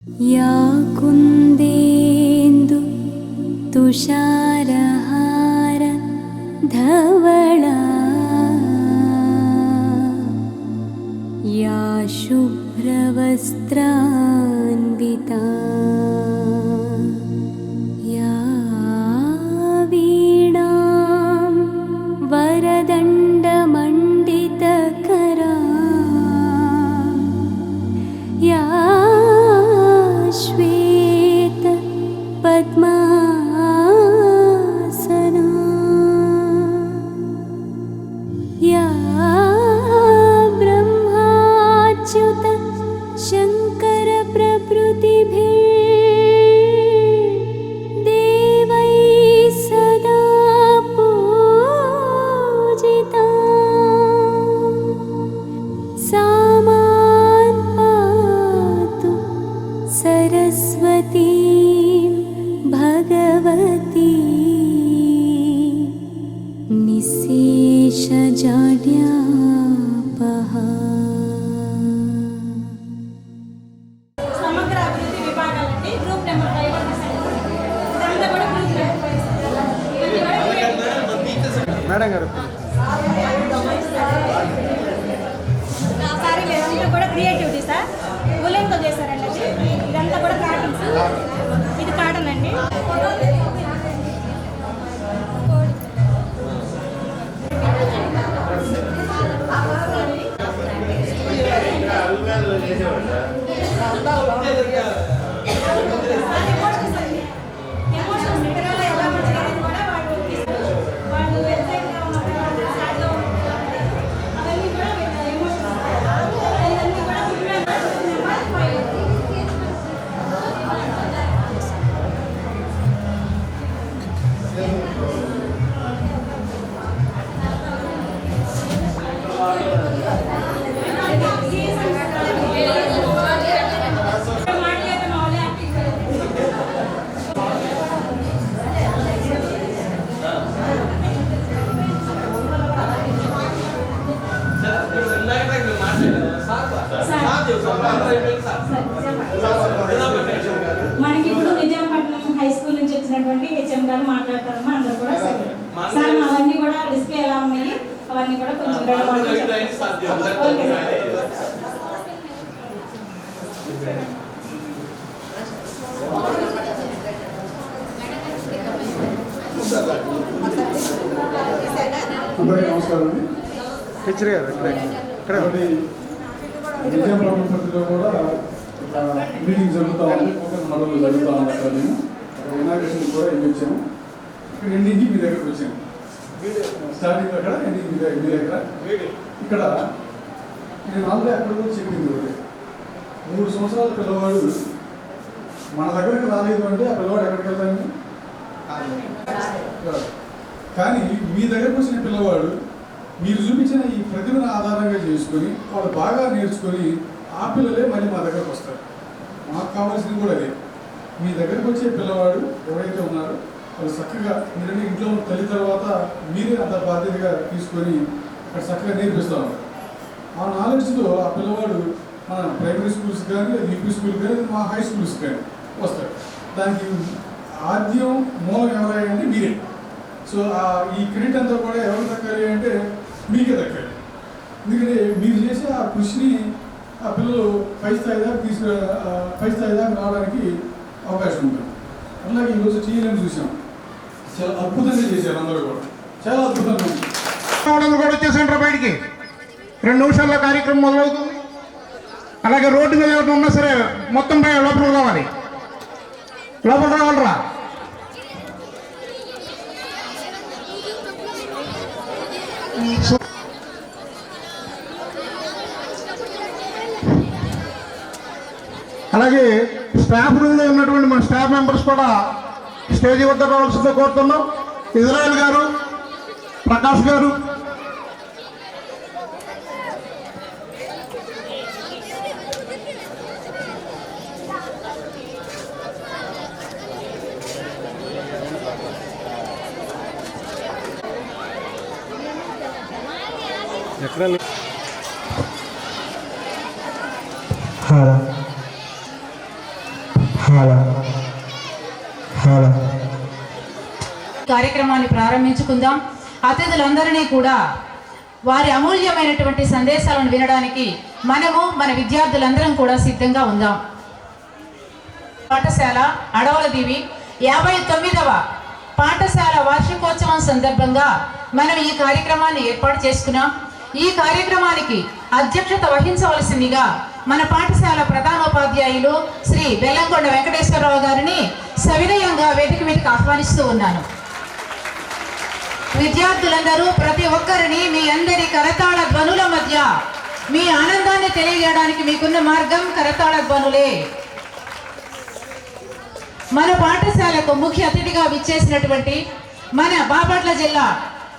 या कुन्देन्दु तुषारहार धवला या शुभ्रवस्त्रान्विता या वीणां वरदण्डमण्डितकरा या श्वेत पद्मासना या ब्रह्माच्युत शंकर प्रभृतिभिः देवैः सदा पूजिता सा मां पातु सरस्वती भगवती निःशेषजाड्यापहा। సమగ్ర అభివృద్ధి విభాగాలండి. గ్రూప్ నెంబర్ 5 ఇదంతా కూడా గ్రూప్ మేడం గారు సారీ ఇదంతా కూడా క్రియేటివిటీ సార్. ఉలెన్తో చేశారండి అది. ఇదంతా కూడా కాటన్స్. ఇది కాటన్ అండి. మనకి ఇప్పుడు నిజాంపట్నం హై స్కూల్ నుంచి వచ్చినటువంటి హెచ్ఎం గారు మాట్లాడతారమ్మా. అందరూ కూడా సార్ అవన్నీ కూడా డిస్ప్లే ఎలా ఉన్నాయి అవన్నీ కూడా కొంచెం అందరికీ నమస్కారం అండి. టీచర్ గారు ఇక్కడ నిజాంపట్నం పత్రికలో కూడా మీటింగ్ జరుగుతూ ఉంది. ఫోకస్ మోడల్ జరుగుతూ ఉంది. అక్కడ నేను ఇనాగ్రేషన్ కూడా ఇచ్చాము. ఇక్కడ ఎండింగ్కి మీ దగ్గరకు వచ్చాము. స్టార్టింగ్ అక్కడ ఎండింగ్ మీ దగ్గర ఇక్కడ నేను ఆల్రెడీ అక్కడ కూడా చెప్పింది. 3 సంవత్సరాల పిల్లవాడు మన దగ్గరికి రాలేదు అంటే ఆ పిల్లవాడు ఎక్కడికి వెళ్తాను. కానీ మీ దగ్గరకు వచ్చిన పిల్లవాడు మీరు చూపించిన ఈ ప్రతిభను ఆధారంగా చేసుకొని వాళ్ళు బాగా నేర్చుకొని ఆ పిల్లలే మళ్ళీ మా దగ్గరకు వస్తారు. మాకు కావాల్సింది కూడా అదే. మీ దగ్గరకు వచ్చే పిల్లవాడు ఎవరైతే ఉన్నారో వాళ్ళు చక్కగా మీరంటే ఇంట్లో తల్లి తర్వాత మీరే అంత బాధ్యతగా తీసుకొని అక్కడ చక్కగా నేర్పిస్తూ ఉంటారు. ఆ నాలెడ్జ్తో ఆ పిల్లవాడు మన ప్రైమరీ స్కూల్స్ కానీ యూపీ స్కూల్ కానీ మా హై స్కూల్స్ కానీ వస్తారు. దానికి ఆద్యం మూలం ఎవరైనా మీరే. సో ఈ క్రెడిట్ అంతా కూడా ఎవరు దక్కాలి అంటే మీకే దక్కాలి. ఎందుకంటే మీరు చేసే ఆ కృషిని ఆ పిల్లలు పై స్థాయి దాకా రావడానికి అవకాశం ఉంటుంది. అలాగే ఈరోజు టీఎల్ఎం చూసాం. చాలా అద్భుతంగా చేశారు అందరూ కూడా. చాలా అద్భుతంగా కూడా వచ్చేసంటారు బయటికి. 2 నిమిషాల్లో కార్యక్రమం మొదలవుతుంది. అలాగే రోడ్డు మీద ఎవరు ఉన్నా సరే మొత్తం లోపల రావాలి. లోపల రావాలరా. అలాగే స్టాఫ్ రూమ్లో ఉన్నటువంటి మన స్టాఫ్ మెంబర్స్ కూడా స్టేజ్ వద్ద రావాల్సిందో కోరుతున్నాం. ఇజ్రాయెల్ గారు, ప్రకాష్ గారు, ఎక్కడ హలో హలో కార్యక్రమాన్ని ప్రారంభించుకుందాం. అతిథులందరినీ కూడా వారి అమూల్యమైనటువంటి సందేశాలను వినడానికి మన విద్యార్థులందరం కూడా సిద్ధంగా ఉందాం. పాఠశాల అడవులదివి 59వ పాఠశాల వార్షికోత్సవం సందర్భంగా మనం ఈ కార్యక్రమాన్ని ఏర్పాటు చేసుకున్నాం. ఈ కార్యక్రమానికి అధ్యక్షత వహించవలసిందిగా మన పాఠశాల ప్రధానోపాధ్యాయులు శ్రీ బెల్లంకొండ వెంకటేశ్వరరావు గారిని సవినయంగా వేదిక మీదకి ఆహ్వానిస్తూ ఉన్నాను. విద్యార్థులందరూ ప్రతి ఒక్కరిని మీ అందరి కరతాళ ధ్వనుల మధ్య మీ ఆనందాన్ని తెలియజేయడానికి మీకున్న మార్గం కరతాళ ధ్వనులే. మన పాఠశాలకు ముఖ్య అతిథిగా విచ్చేసినటువంటి మన బాపట్ల జిల్లా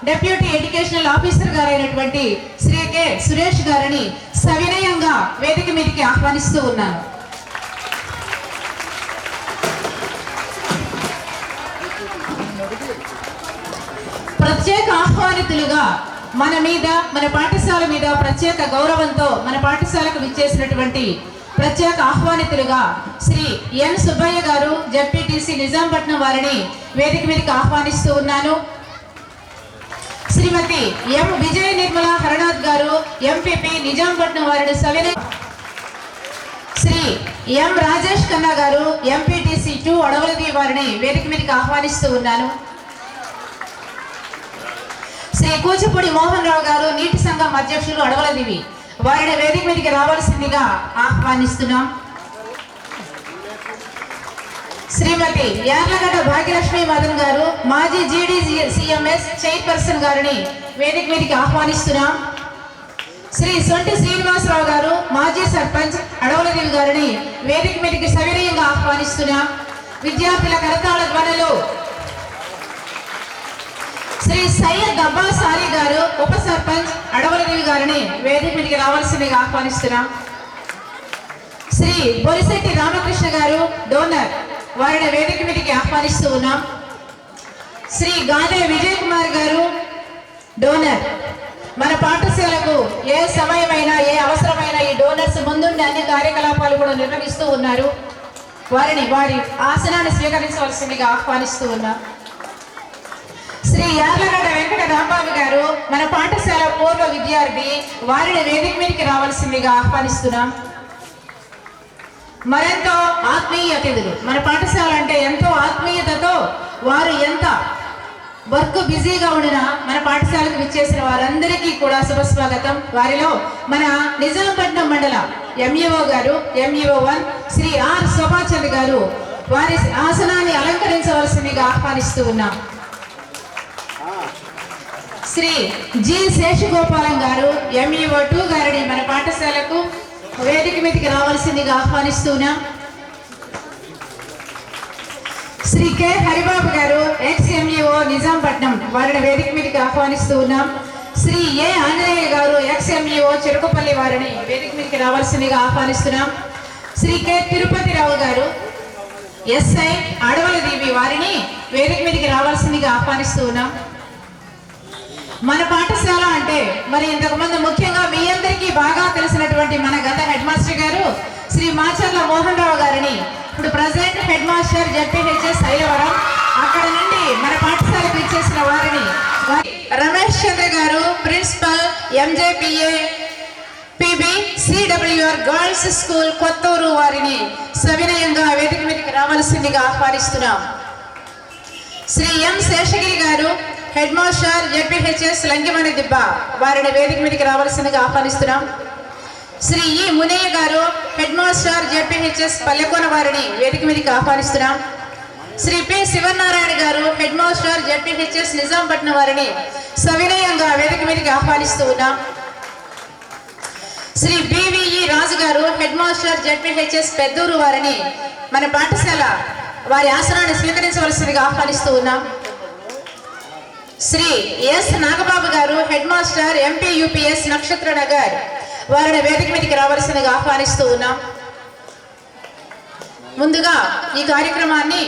డెప్యూటీ ఎడ్యుకేషనల్ ఆఫీసర్ గారైనటువంటి శ్రీ కె సురేష్ గారిని సవినయంగా వేదిక మీదకి ఆహ్వానిస్తూ ఉన్నాను. ప్రత్యేక ఆహ్వానితులుగా మన పాఠశాల మీద ప్రత్యేక గౌరవంతో మన పాఠశాలకు విచ్చేసినటువంటి ప్రత్యేక ఆహ్వానితులుగా శ్రీ ఎన్ సుబ్బయ్య గారు జెడ్పీటీసీ నిజాంపట్నం వారిని వేదిక మీదకి ఆహ్వానిస్తూ ఉన్నాను. శ్రీమతి ఎం విజయ నిర్మల హరనాథ్ గారు ఎంపీపీ నిజాంపట్నం వారిని సవినయ శ్రీ ఎం రాజేష్ ఖన్నా గారు ఎంపీటీసీ 2 అడవులది వారిని వేదిక మీదకి ఆహ్వానిస్తూ ఉన్నాను. శ్రీ కూచిపూడి మోహన్ రావు గారు నీటి సంఘం అధ్యక్షులు అడవులదివి వారిని వేదిక మీదకి రావాల్సిందిగా ఆహ్వానిస్తున్నాం. శ్రీమతి యార్లగడ్డ భాగ్యలక్ష్మి మదన్ గారు మాజీ జీడీసీఎంఎస్ చైర్పర్సన్ గారిని వేదిక మీదకి ఆహ్వానిస్తున్నాం. శ్రీ సొంటి శ్రీనివాసరావు గారు మాజీ సర్పంచ్ అడవులదేవి గారిని వేదిక మీదకి సవినయంగా ఆహ్వానిస్తున్నాం. విద్యార్థుల కరతాళ ధ్వనులు శ్రీ సయ్యద్ అబ్బాస్ సారీ గారు ఉప సర్పంచ్ అడవులదేవి గారిని వేదిక మీదకి రావాల్సిందిగా ఆహ్వానిస్తున్నాం. శ్రీ బొలిశెట్టి రామకృష్ణ గారు డోనర్ వారిని వేదిక మీదకి ఆహ్వానిస్తూ ఉన్నాం. శ్రీ గాదే విజయ్ కుమార్ గారు డోనర్. మన పాఠశాలకు ఏ సమయమైనా ఏ అవసరమైన ఈ డోనర్స్ ముందుండి అన్ని కార్యకలాపాలు కూడా నిర్వహిస్తూ ఉన్నారు. వారి ఆసనాన్ని స్వీకరించవలసిందిగా ఆహ్వానిస్తూ ఉన్నాం. శ్రీ యార్లగడ్డ వెంకట రాంబాబు గారు మన పాఠశాల పూర్వ విద్యార్థి వారిని వేదిక మీదకి రావాల్సిందిగా ఆహ్వానిస్తున్నాం. మరెంతో ఆత్మీయ అతిథులు మన పాఠశాల అంటే ఎంతో ఆత్మీయతతో వారు ఎంత వర్క్ బిజీగా ఉండినా మన పాఠశాలకు విచ్చేసిన వారందరికీ కూడా శుభస్వాగతం. వారిలో మన నిజాంపట్నం మండల ఎంఈఓ గారు ఎంఈఓ 1 శ్రీ ఆర్ శోభాచంద్ గారు వారి ఆసనాన్ని అలంకరించవలసిందిగా ఆహ్వానిస్తూ ఉన్నాం. శ్రీ జి శేషగోపాలం గారు ఎంఈఓ 2 గారిని మన పాఠశాలకు వేదిక మీదకి రావాల్సిందిగా ఆహ్వానిస్తున్నాం. శ్రీ కె హరిబాబు గారు ఎక్స్ ఎంఈఓ నిజాంపట్నం వారిని వేదిక మీదకి ఆహ్వానిస్తూ ఉన్నాం. శ్రీ ఏ ఆంజనేయ గారు ఎక్స్ ఎంఈఓ చెరుకుపల్లి వారిని వేదిక మీదకి రావాల్సిందిగా ఆహ్వానిస్తున్నాం. శ్రీ కె తిరుపతిరావు గారు ఎస్ఐ అడవులదేవి వారిని వేదిక మీదకి రావాల్సిందిగా ఆహ్వానిస్తూ ఉన్నాం. మన పాఠశాల అంటే మరి ఇంతకుముందు ముఖ్యంగా మీ అందరికీ బాగా తెలిసినటువంటి మన గత హెడ్ మాస్టర్ గారు శ్రీ మాచర్ల మోహన్ రావు గారిని ఇప్పుడు present head master ZPHS Ailavaram అక్కడ నుండి మన పాఠశాలకు ఇచ్చేసిన వారిని రమేష్ చంద్ర గారు principal MJPA PB CWR girls school Kothuru వారిని సవినయంగా వేదిక మీదకి రావాల్సిందిగా ఆహ్వానిస్తున్నాం. శ్రీ ఎం శేషగిరి గారు హెడ్ మాస్టర్ జెడ్పీహెచ్ఎస్ లంకిమణి దిబ్బ వారిని వేదిక మీదకి రావాల్సిందిగా ఆహ్వానిస్తున్నాం. శ్రీ ఈ మునయ్య గారు హెడ్ మాస్టర్ జెడ్పీహెచ్ఎస్ పల్లెకోన వారిని వేదిక మీదకి ఆహ్వానిస్తున్నాం. శ్రీ పి శివనారాయణ గారు హెడ్ మాస్టర్ జెడ్పీహెచ్ఎస్ నిజాంపట్నం వారిని సవినయంగా వేదిక మీదకి ఆహ్వానిస్తూ ఉన్నాం. శ్రీ బివిఈ రాజు గారు హెడ్ మాస్టర్ జెడ్పీహెచ్ఎస్ పెద్దూరు వారిని మన పాఠశాల వారి ఆసనాన్ని స్వీకరించవలసిందిగా ఆహ్వానిస్తూ ఉన్నాం. శ్రీ ఎస్ నాగబాబు గారు హెడ్ మాస్టర్ ఎంపీ యూపీఎస్ నక్షత్ర నగర్ వారిని వేదిక మీదకి రావాల్సిందిగా ఆహ్వానిస్తూ ఉన్నాం. ముందుగా ఈ కార్యక్రమాన్ని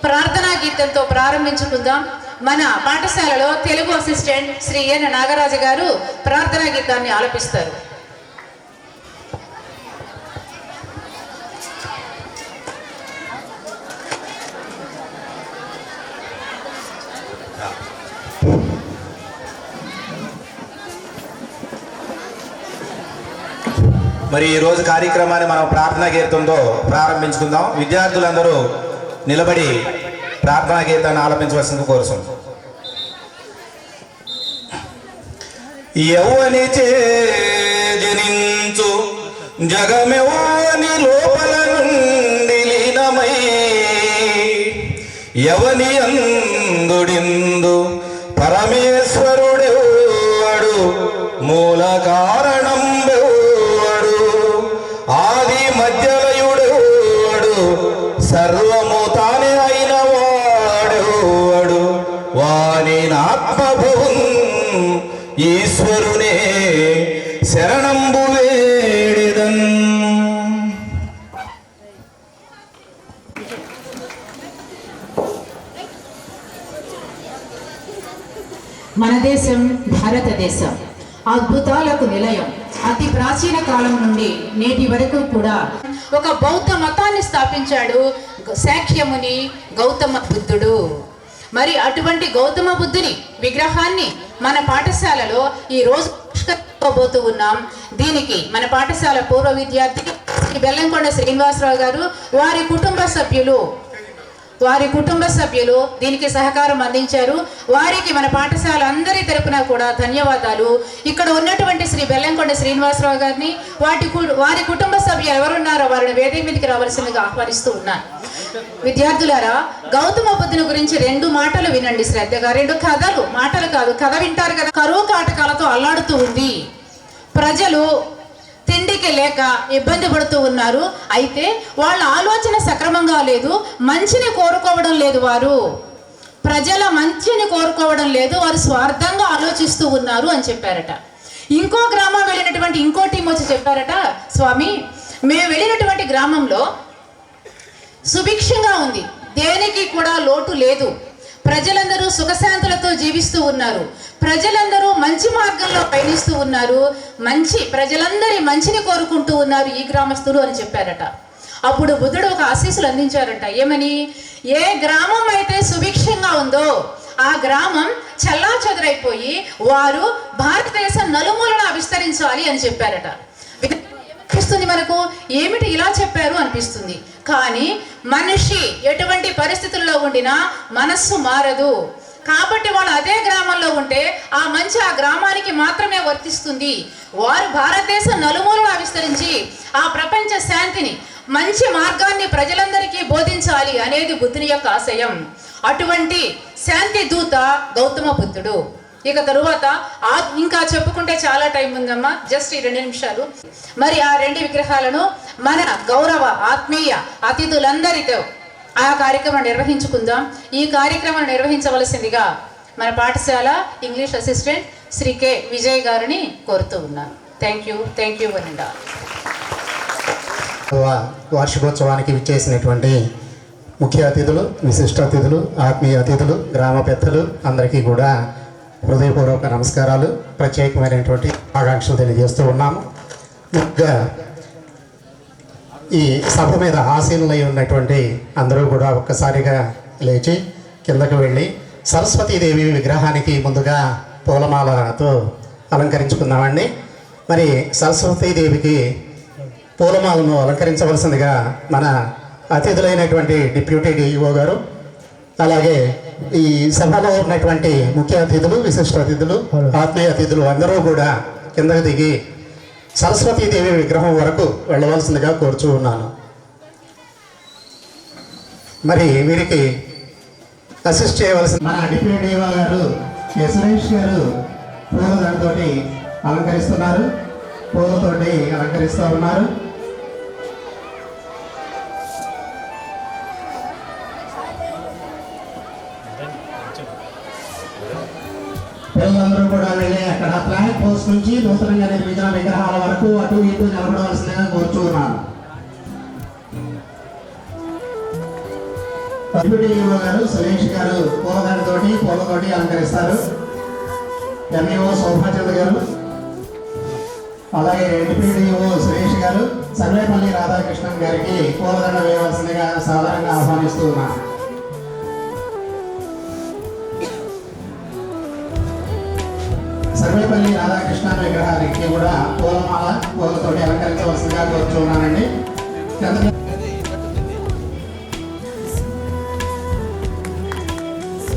ప్రార్థనా గీతంతో ప్రారంభించుకుందాం. మన పాఠశాలలో తెలుగు అసిస్టెంట్ శ్రీ ఎన్ నాగరాజు గారు ప్రార్థనా గీతాన్ని ఆలపిస్తారు. మరి ఈ రోజు కార్యక్రమాన్ని మనం ప్రార్థనా గీతంతో ప్రారంభించుకుందాం. విద్యార్థులందరూ నిలబడి ప్రార్థనా గీతాన్ని ఆలపించవలసింది కోరుతున్నాం. యవ్వని చే జనించు జగమెవ్వని లోపల నుండి లీనమై యవని అందుడిందు పరమేశ్వరుడెవ్వడు మూల కారణం బెవ్వడు ఆది మధ్యలయుడెవ్వడు సర్వము తానే అయిన వాడెవ్వడు వాని ఆత్మభవం ఈశ్వరునే శరణంబు వేడిదన్. మన దేశం భారతదేశం అద్భుతాలకు నిలయం. అతి ప్రాచీన కాలం నుండి నేటి వరకు కూడా ఒక బౌద్ధ మతాన్ని స్థాపించాడు శాక్యముని గౌతమ బుద్ధుడు. మరి అటువంటి గౌతమ బుద్ధుని విగ్రహాన్ని మన పాఠశాలలో ఈ రోజు ఆవిష్కరించబోతూ ఉన్నాం. దీనికి మన పాఠశాల పూర్వ విద్యార్థి బెల్లంకొండ శ్రీనివాసరావు గారు వారి కుటుంబ సభ్యులు దీనికి సహకారం అందించారు. వారికి మన పాఠశాల అందరి తరపున కూడా ధన్యవాదాలు. ఇక్కడ ఉన్నటువంటి శ్రీ బెల్లంకొండ శ్రీనివాసరావు గారిని వారి కుటుంబ సభ్యులు ఎవరున్నారో వారిని వేదిక మీదకి రావాల్సిందిగా ఆహ్వానిస్తూ ఉన్నాను. విద్యార్థులారా, గౌతమ బుద్ధుని గురించి 2 మాటలు వినండి శ్రద్ధగా. 2 కథలు, మాటలు కాదు, కథ వింటారు కదా. కరువు కాటకాలతో అల్లాడుతూ ఉంది, ప్రజలు తిండికి లేక ఇబ్బంది పడుతూ ఉన్నారు. అయితే వాళ్ళ ఆలోచన సక్రమంగా లేదు, మంచిని కోరుకోవడం లేదు. వారు ప్రజల మంచిని కోరుకోవడం లేదు, వారు స్వార్థంగా ఆలోచిస్తూ ఉన్నారు అని చెప్పారట. ఇంకో గ్రామం వెళ్ళినటువంటి ఇంకో టీం వచ్చి చెప్పారట, స్వామి మేము వెళ్ళినటువంటి గ్రామంలో సుభిక్షంగా ఉంది, దేనికి కూడా లోటు లేదు, ప్రజలందరూ సుఖశాంతులతో జీవిస్తూ ఉన్నారు, ప్రజలందరూ మంచి మార్గంలో పయనిస్తూ ఉన్నారు, ప్రజలందరి మంచిని కోరుకుంటూ ఉన్నారు ఈ గ్రామస్తులు అని చెప్పారట. అప్పుడు బుద్ధుడు ఒక ఆశీస్సులు అందించారట. ఏమని? ఏ గ్రామం అయితే సుభిక్షంగా ఉందో ఆ గ్రామం చల్లాచెదరైపోయి వారు భారతదేశం నలుమూలన విస్తరించాలి అని చెప్పారట. అనిపిస్తుంది మనకు, ఏమిటి ఇలా చెప్పారు అనిపిస్తుంది. కానీ మనిషి ఎటువంటి పరిస్థితుల్లో ఉండినా మనస్సు మారదు. కాబట్టి వాళ్ళు అదే గ్రామంలో ఉంటే ఆ మంచి ఆ గ్రామానికి మాత్రమే వర్తిస్తుంది. వారు భారతదేశం నలుమూలలా విస్తరించి ఆ ప్రపంచ శాంతిని, మంచి మార్గాన్ని ప్రజలందరికీ బోధించాలి అనేది బుద్ధుని యొక్క ఆశయం. అటువంటి శాంతి దూత గౌతమ బుద్ధుడు. ఇక తరువాత ఇంకా చెప్పుకుంటే చాలా టైం ఉందమ్మా, జస్ట్ ఈ 2 నిమిషాలు. మరి ఆ 2 విగ్రహాలను మన గౌరవ ఆత్మీయ అతిథులందరితో ఆ కార్యక్రమం నిర్వహించుకుందాం. ఈ కార్యక్రమం నిర్వహించవలసిందిగా మన పాఠశాల English assistant Shri K Vijay గారిని కోరుతూ ఉన్నాను. Thank you వనిండా. వార్షికోత్సవానికి విచ్చేసినటువంటి ముఖ్య అతిథులు, విశిష్ట అతిథులు, ఆత్మీయ అతిథులు, గ్రామ పెద్దలు అందరికీ కూడా హృదయపూర్వక నమస్కారాలు, ప్రత్యేకమైనటువంటి ఆకాంక్షలు తెలియజేస్తూ ఉన్నాము. ముఖ్యంగా ఈ సభ మీద ఆసీనులై ఉన్నటువంటి అందరూ కూడా ఒక్కసారిగా లేచి కిందకు వెళ్ళి సరస్వతీదేవి విగ్రహానికి ముందుగా పూలమాలతో అలంకరించుకుందామండి. మరి సరస్వతీదేవికి పూలమాలను అలంకరించవలసిందిగా మన అతిథులైనటువంటి డిప్యూటీ డిఈఓ గారు, అలాగే ఈ సభలో ఉన్నటువంటి ముఖ్య అతిథులు, విశిష్ట అతిథులు, ఆత్మీయ అతిథులు అందరూ కూడా కిందకు దిగి సరస్వతీదేవి విగ్రహం వరకు వెళ్ళవలసిందిగా కోరుచూ ఉన్నాను. మరి వీరికి అసిస్ట్ చేయవలసిన మన డిప్యూటీ డిఓ గారు సురేష్ గారు పూలతోటి అలంకరిస్తున్నారు, పూలతోటి అలంకరిస్తూ ఉన్నారు. పిల్లలందరూ కూడా వెళ్ళి అక్కడ ఫ్లాగ్ పోస్ట్ నుంచి నూతనంగా నిర్మించిన విగ్రహాల వరకు అటు ఇటు నిలబడవలసిందిగా కోరుచున్నాను. డిప్యూటీ గారు సురేష్ గారు పూలతోటి అలంకరిస్తారు. ఎంఈఓ శోభాచంద్ర గారు, అలాగే డిప్యూటీ సురేష్ గారు సర్వేపల్లి రాధాకృష్ణన్ గారికి పూలదండ వేయవలసిందిగా సాధారణంగా ఆహ్వానిస్తూ ఉన్నాను. సర్వేపల్లి రాధాకృష్ణ విగ్రహానికి కూడా పూలతోటి అలంకరించవలసిందిగా కోరుచున్నానండి.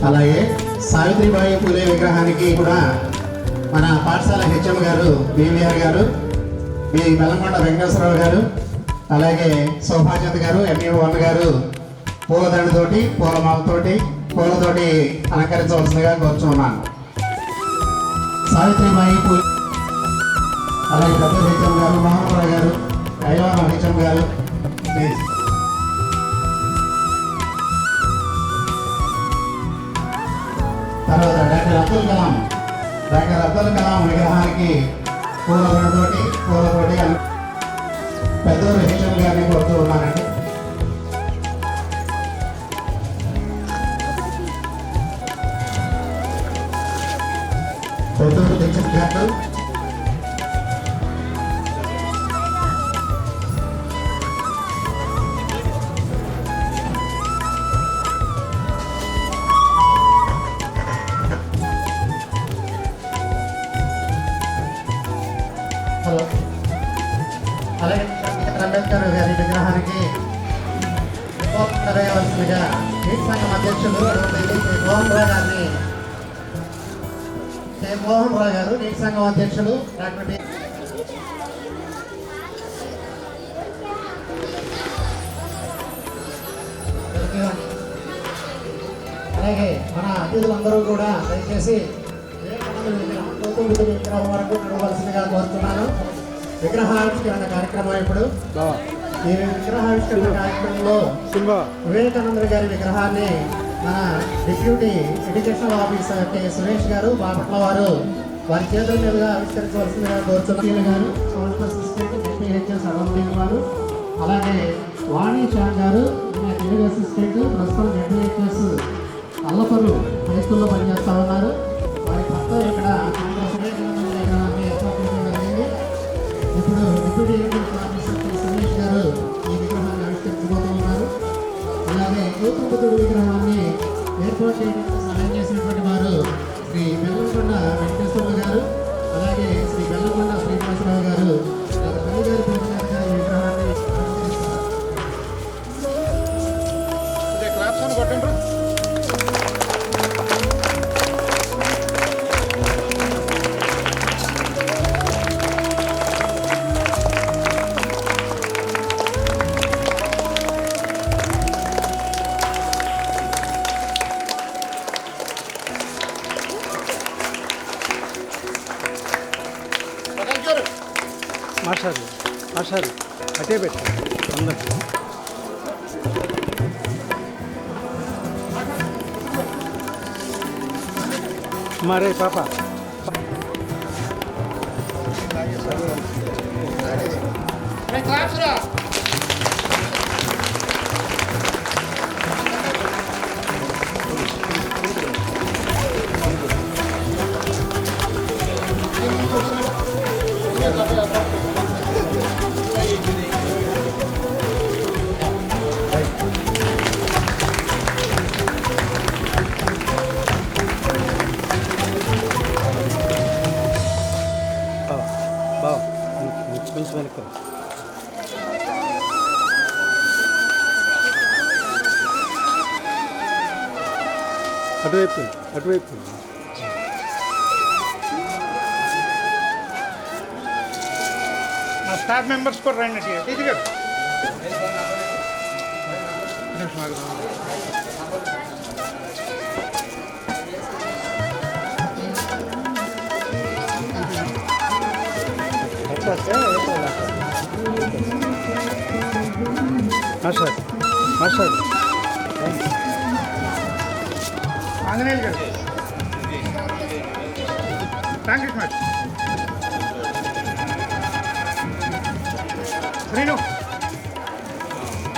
అలాగే సావిత్రిబాయి పూలే విగ్రహానికి కూడా మన పాఠశాల హెచ్ఎం గారు బీవీఆర్ గారు, బి బెల్లంకొండ వెంకటేశ్వరరావు గారు, అలాగే సౌభాగ్యత గారు ఎంఈ1 గారు పూలదండతోటి పూలతోటి అలంకరించవలసిందిగా కోరుచున్నాను. సావిత్రిబాయి పూలే, అలాగే పెద్ద హెచ్ఎం గారు మోహన్రావు గారు, ఐవాన హెచ్ఎం గారు, ప్లీజ్. తర్వాత డాక్టర్ అబ్దుల్ కలాం విగ్రహానికి పూలతోటి పెద్దూరు హెచ్ఎం గారిని కోరుతూ ఉన్నానండి. పెద్దూరు హెచ్ఎం గారు, హలో, అలాగే అంబేద్కర్ గారి విగ్రహానికి వేయవలసిందిగా నీటి సంఘం అధ్యక్షులు మోహన్ రావు గారు, నీటి సంఘం అధ్యక్షులు డాక్టర్ బి. అలాగే మన అతిథులందరూ కూడా దయచేసి విగ్రహం వరకు నడవలసిందిగా కోరుతున్నాను. విగ్రహావిష్కరణ కార్యక్రమం ఇప్పుడు. ఈ విగ్రహావిష్కరణ కార్యక్రమంలో వివేకానంద గారి విగ్రహాన్ని మన deputy educational officer K Suresh గారు బాపట్ల వారి చేతుల మీదుగా ఆవిష్కరించవలసిందిగా కోరుతున్నాను గారు, సోషల్ అసిస్టెంట్ డిపిహెచ్ఎస్ అడవదేవి వారు, అలాగే వాణి షా గారు తెలుగు అసిస్టెంట్, ప్రస్తుతం డిపిహెచ్ఎస్ అల్లపల్లి హై స్కూల్లో పనిచేస్తూ ఉన్నారు. వారి భర్త ఇక్కడ విగ్రహాన్ని ఏర్పాటు చేయడం జరిగింది. ఇప్పుడు deputy education officer K Suresh గారు ఈ విగ్రహాన్ని ఆవిష్కరించబోతూ ఉన్నారు. అలాగే గౌతమ విగ్రహాన్ని ఏర్పాటు చేయడానికి సహాయం చేసినటువంటి వారు శ్రీ బెల్లంకొండ వెంకటేశ్వరరావు గారు, అలాగే శ్రీ బెల్లంకొండ శ్రీనివాసరావు గారు, తల్లి గారి గారి విగ్రహాన్ని మాస్టర్ అటే పెట్టు అందరు. మరే పాప కొంచెం వెనక్కి అటువైపు మా స్టాఫ్ మెంబర్స్ కూడా రండి. టీచర్ గారు మాస్టర్ ఆంజనేయులు గారు, థ్యాంక్ యూ మచ్. శ్రీను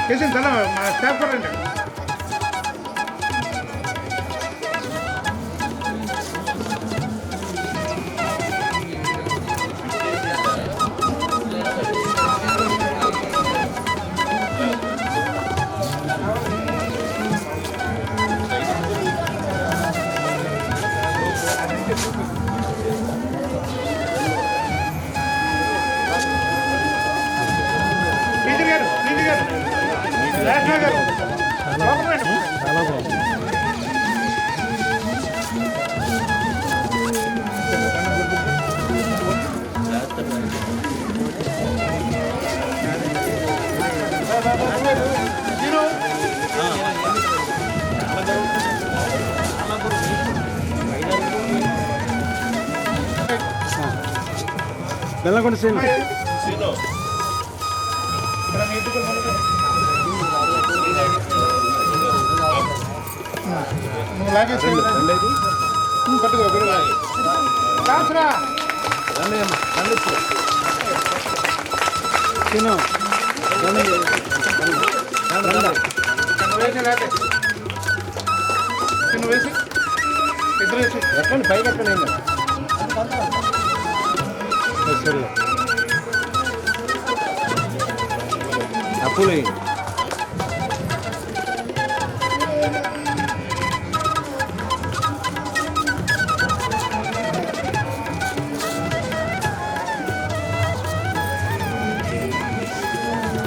చేసిన తల మా స్టాఫ్ కూడా రండి. చాలా బాగుంది. బెల్లంకొండ సీను సీను ఎక్కండి పైకి ఎక్కండి. సరే అప్పులు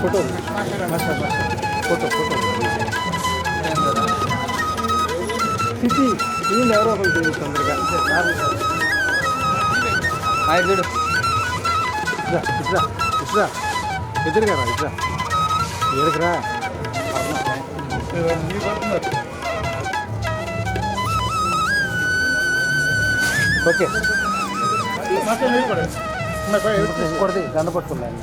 ఫోటో ఫోటో ఫోటో సిటీ వీళ్ళు ఎవరో ఒకరు తొందరగా చూడు ఇట్లా ఇట్లా ఇట్లా ఎదురుగా రా ఇట్లా ఎదురుకురా ఓకే ఇంకోటి దండ పట్టుకున్నాను.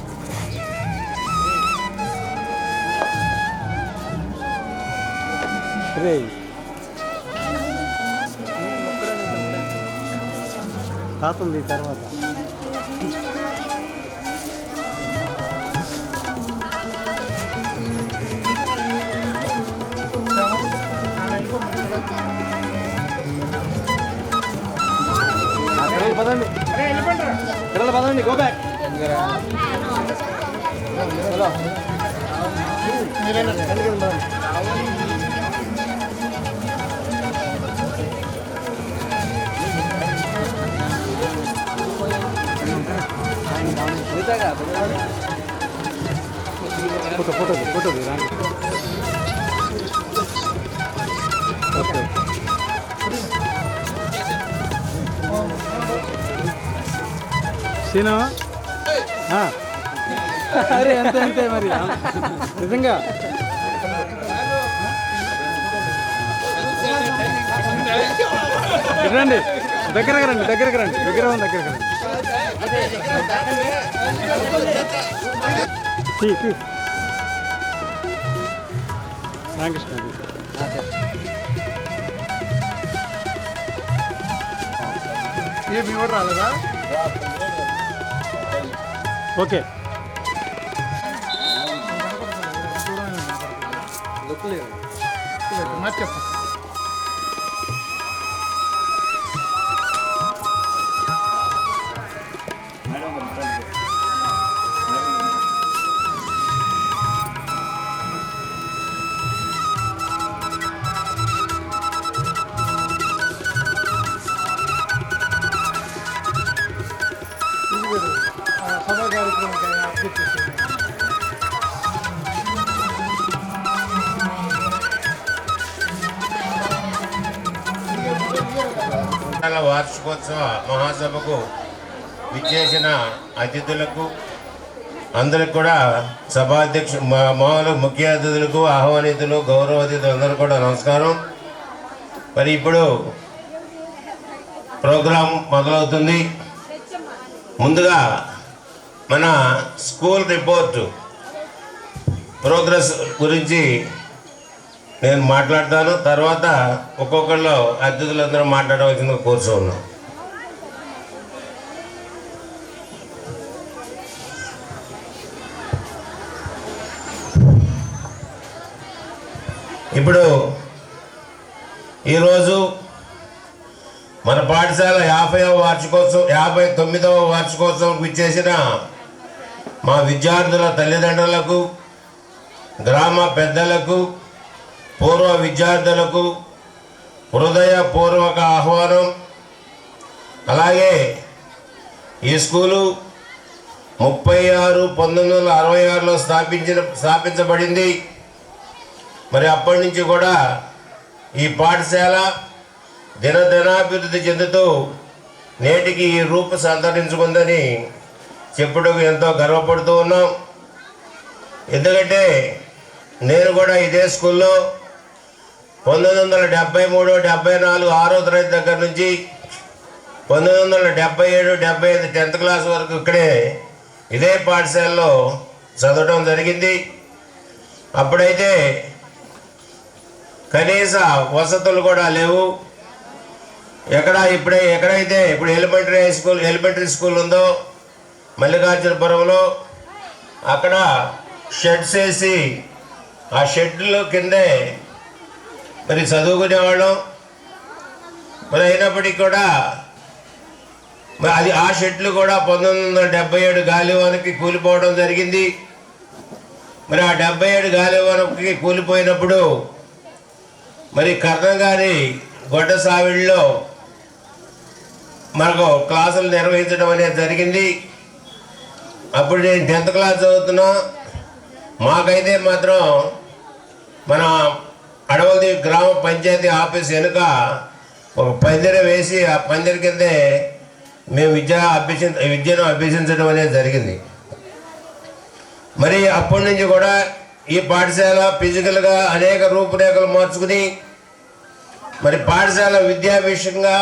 రే తాతుంది తర్వాత పదండి పిల్లలు పదండి go back. Photo photo photo రాండి. ఓకే సీను అరే అంతే అంతే మరి నిజంగా రండి దగ్గరకు రండి దగ్గరకు రండి విగ్రహం దగ్గరకు రండి. రామకృష్ణ మీ కూడా రాలేదా? ఓకే చెప్పు సభా కార్యక్రమం అప్డేట్ చేస్తుంది. వార్షికోత్సవ మహాసభకు విచ్చేసిన అతిథులకు అందరికి కూడా సభాధ్యక్షు మామూలు ముఖ్య అతిథులకు ఆహ్వానితులు గౌరవ అతిథులు అందరూ కూడా నమస్కారం. మరి ఇప్పుడు ప్రోగ్రాం మొదలవుతుంది. ముందుగా మన స్కూల్ రిపోర్టు ప్రోగ్రెస్ గురించి నేను మాట్లాడతాను. తర్వాత ఒక్కొక్కళ్ళు అతిథులందరూ మాట్లాడవలసిందిగా కోరుతున్నాం. ఇప్పుడు ఈరోజు మన పాఠశాల 50వ వార్షికోత్సవం 59వ వార్షికోత్సవం విచ్చేసిన మా విద్యార్థుల తల్లిదండ్రులకు, గ్రామ పెద్దలకు, పూర్వ విద్యార్థులకు హృదయపూర్వక ఆహ్వానం. అలాగే ఈ స్కూలు 36/1966లో స్థాపించబడింది. మరి అప్పటి నుంచి కూడా ఈ పాఠశాల దినదినాభివృద్ధి చెందుతూ నేటికి ఈ రూపు సంతరించుకుందని చెప్పుటకు ఎంతో గర్వపడుతూ ఉన్నాం. ఎందుకంటే నేను కూడా ఇదే స్కూల్లో 1973, 74 6వ తరగతి దగ్గర నుంచి 1977, 75 10th క్లాస్ వరకు ఇక్కడే ఇదే పాఠశాలలో చదవటం జరిగింది. అప్పుడైతే కనీస వసతులు కూడా లేవు. ఎక్కడైతే ఇప్పుడు ఎలిమెంటరీ స్కూల్ ఉందో మల్లికార్జునపురంలో, అక్కడ షెడ్స్ వేసి ఆ షెడ్ల కిందే మరి చదువుకునేవాళ్ళం. మరి అయినప్పటికీ కూడా మరి ఆ షెడ్లు కూడా 1977 గాలివానకి కూలిపోవడం జరిగింది. మరి ఆ 77 గాలివానకి కూలిపోయినప్పుడు మరి కర్ణం గారి గొడ్డ సావిడిలో మనకు క్లాసులు నిర్వహించడం అనేది జరిగింది. అప్పుడు నేను 10th క్లాస్ చదువుతున్నా. మాకైతే మాత్రం మన అడవల్ది గ్రామ పంచాయతీ ఆఫీస్ వెనుక ఒక పందిరి వేసి ఆ పందిరి కిందే మేము విద్యను అభ్యసించడం అనేది జరిగింది. మరి అప్పటి నుంచి కూడా ఈ పాఠశాల ఫిజికల్గా అనేక రూపురేఖలు మార్చుకుని మరి పాఠశాల విద్యాభిషంగా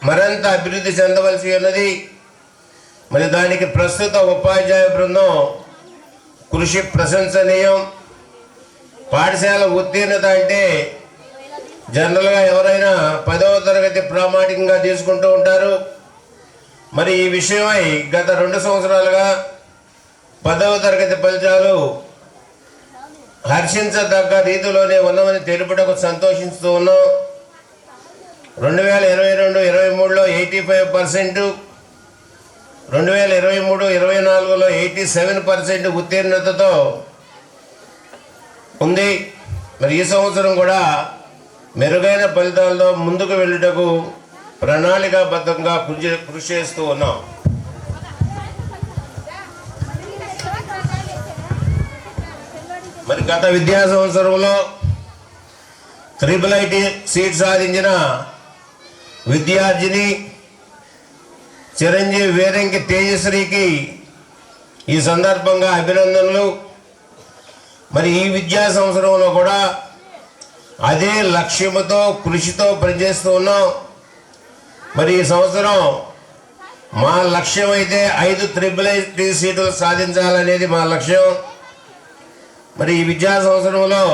మరింత అభివృద్ధి చెందవలసి ఉన్నది. మరి దానికి ప్రస్తుత ఉపాధ్యాయ బృందం కృషి ప్రశంసనీయం. పాఠశాల ఉత్తీర్ణత అంటే జనరల్గా ఎవరైనా 10వ తరగతి ప్రామాణికంగా తీసుకుంటూ ఉంటారు. మరి ఈ విషయమై గత 2 సంవత్సరాలుగా 10వ తరగతి ఫలితాలు హర్షించదగ్గ రీతిలోనే ఉన్నామని తెలుపుటకు సంతోషిస్తూ ఉన్నాం. 2022-23లో 85%, 2023-24లో 87% ఉత్తీర్ణతతో ఉంది. మరి ఈ సంవత్సరం కూడా మెరుగైన ఫలితాలతో ముందుకు వెళ్ళుటకు ప్రణాళికాబద్ధంగా కృషి చేస్తూ ఉన్నాం. మరి గత విద్యా సంవత్సరంలో IIIT సీట్ సాధించిన విద్యార్థిని చిరంజీవి వేరంకి తేజశ్రీకి ఈ సందర్భంగా అభినందనలు. మరి ఈ విద్యా సంవత్సరంలో కూడా అదే లక్ష్యముతో కృషితో పనిచేస్తూ ఉన్నాం. మరి ఈ సంవత్సరం మా లక్ష్యం అయితే 5 IIIT సీట్లు సాధించాలనేది మా లక్ష్యం. మరి ఈ విద్యా సంవత్సరంలో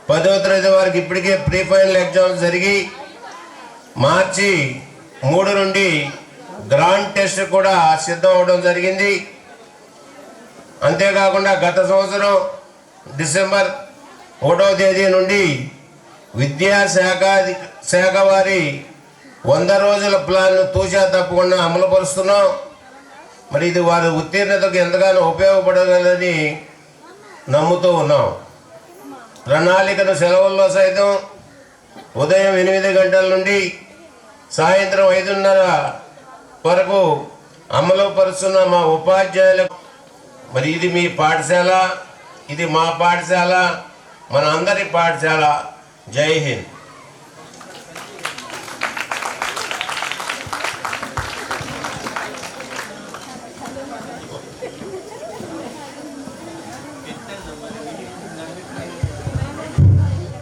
10వ తరగతి వారికి ఇప్పటికే ప్రీ ఫైనల్ ఎగ్జామ్స్ జరిగి మార్చి 3 నుండి గ్రాండ్ టెస్ట్ కూడా సిద్ధం అవడం జరిగింది. అంతేకాకుండా గత సంవత్సరం డిసెంబర్ 1వ తేదీ నుండి విద్యాశాఖ వారి 100 రోజుల ప్లాన్ను తూచా తప్పకుండా అమలుపరుస్తున్నాం. మరి ఇది వారి ఉత్తీర్ణతకు ఎంతగానో ఉపయోగపడగలని నమ్ముతూ ఉన్నాం. ప్రణాళికను సెలవుల్లో సైతం ఉదయం 8 గంటల నుండి సాయంత్రం 5:30 వరకు అమలు పరుస్తున్న మా ఉపాధ్యాయులకు మరి ఇది మీ పాఠశాల, ఇది మా పాఠశాల, మన అందరి పాఠశాల. జై హింద్.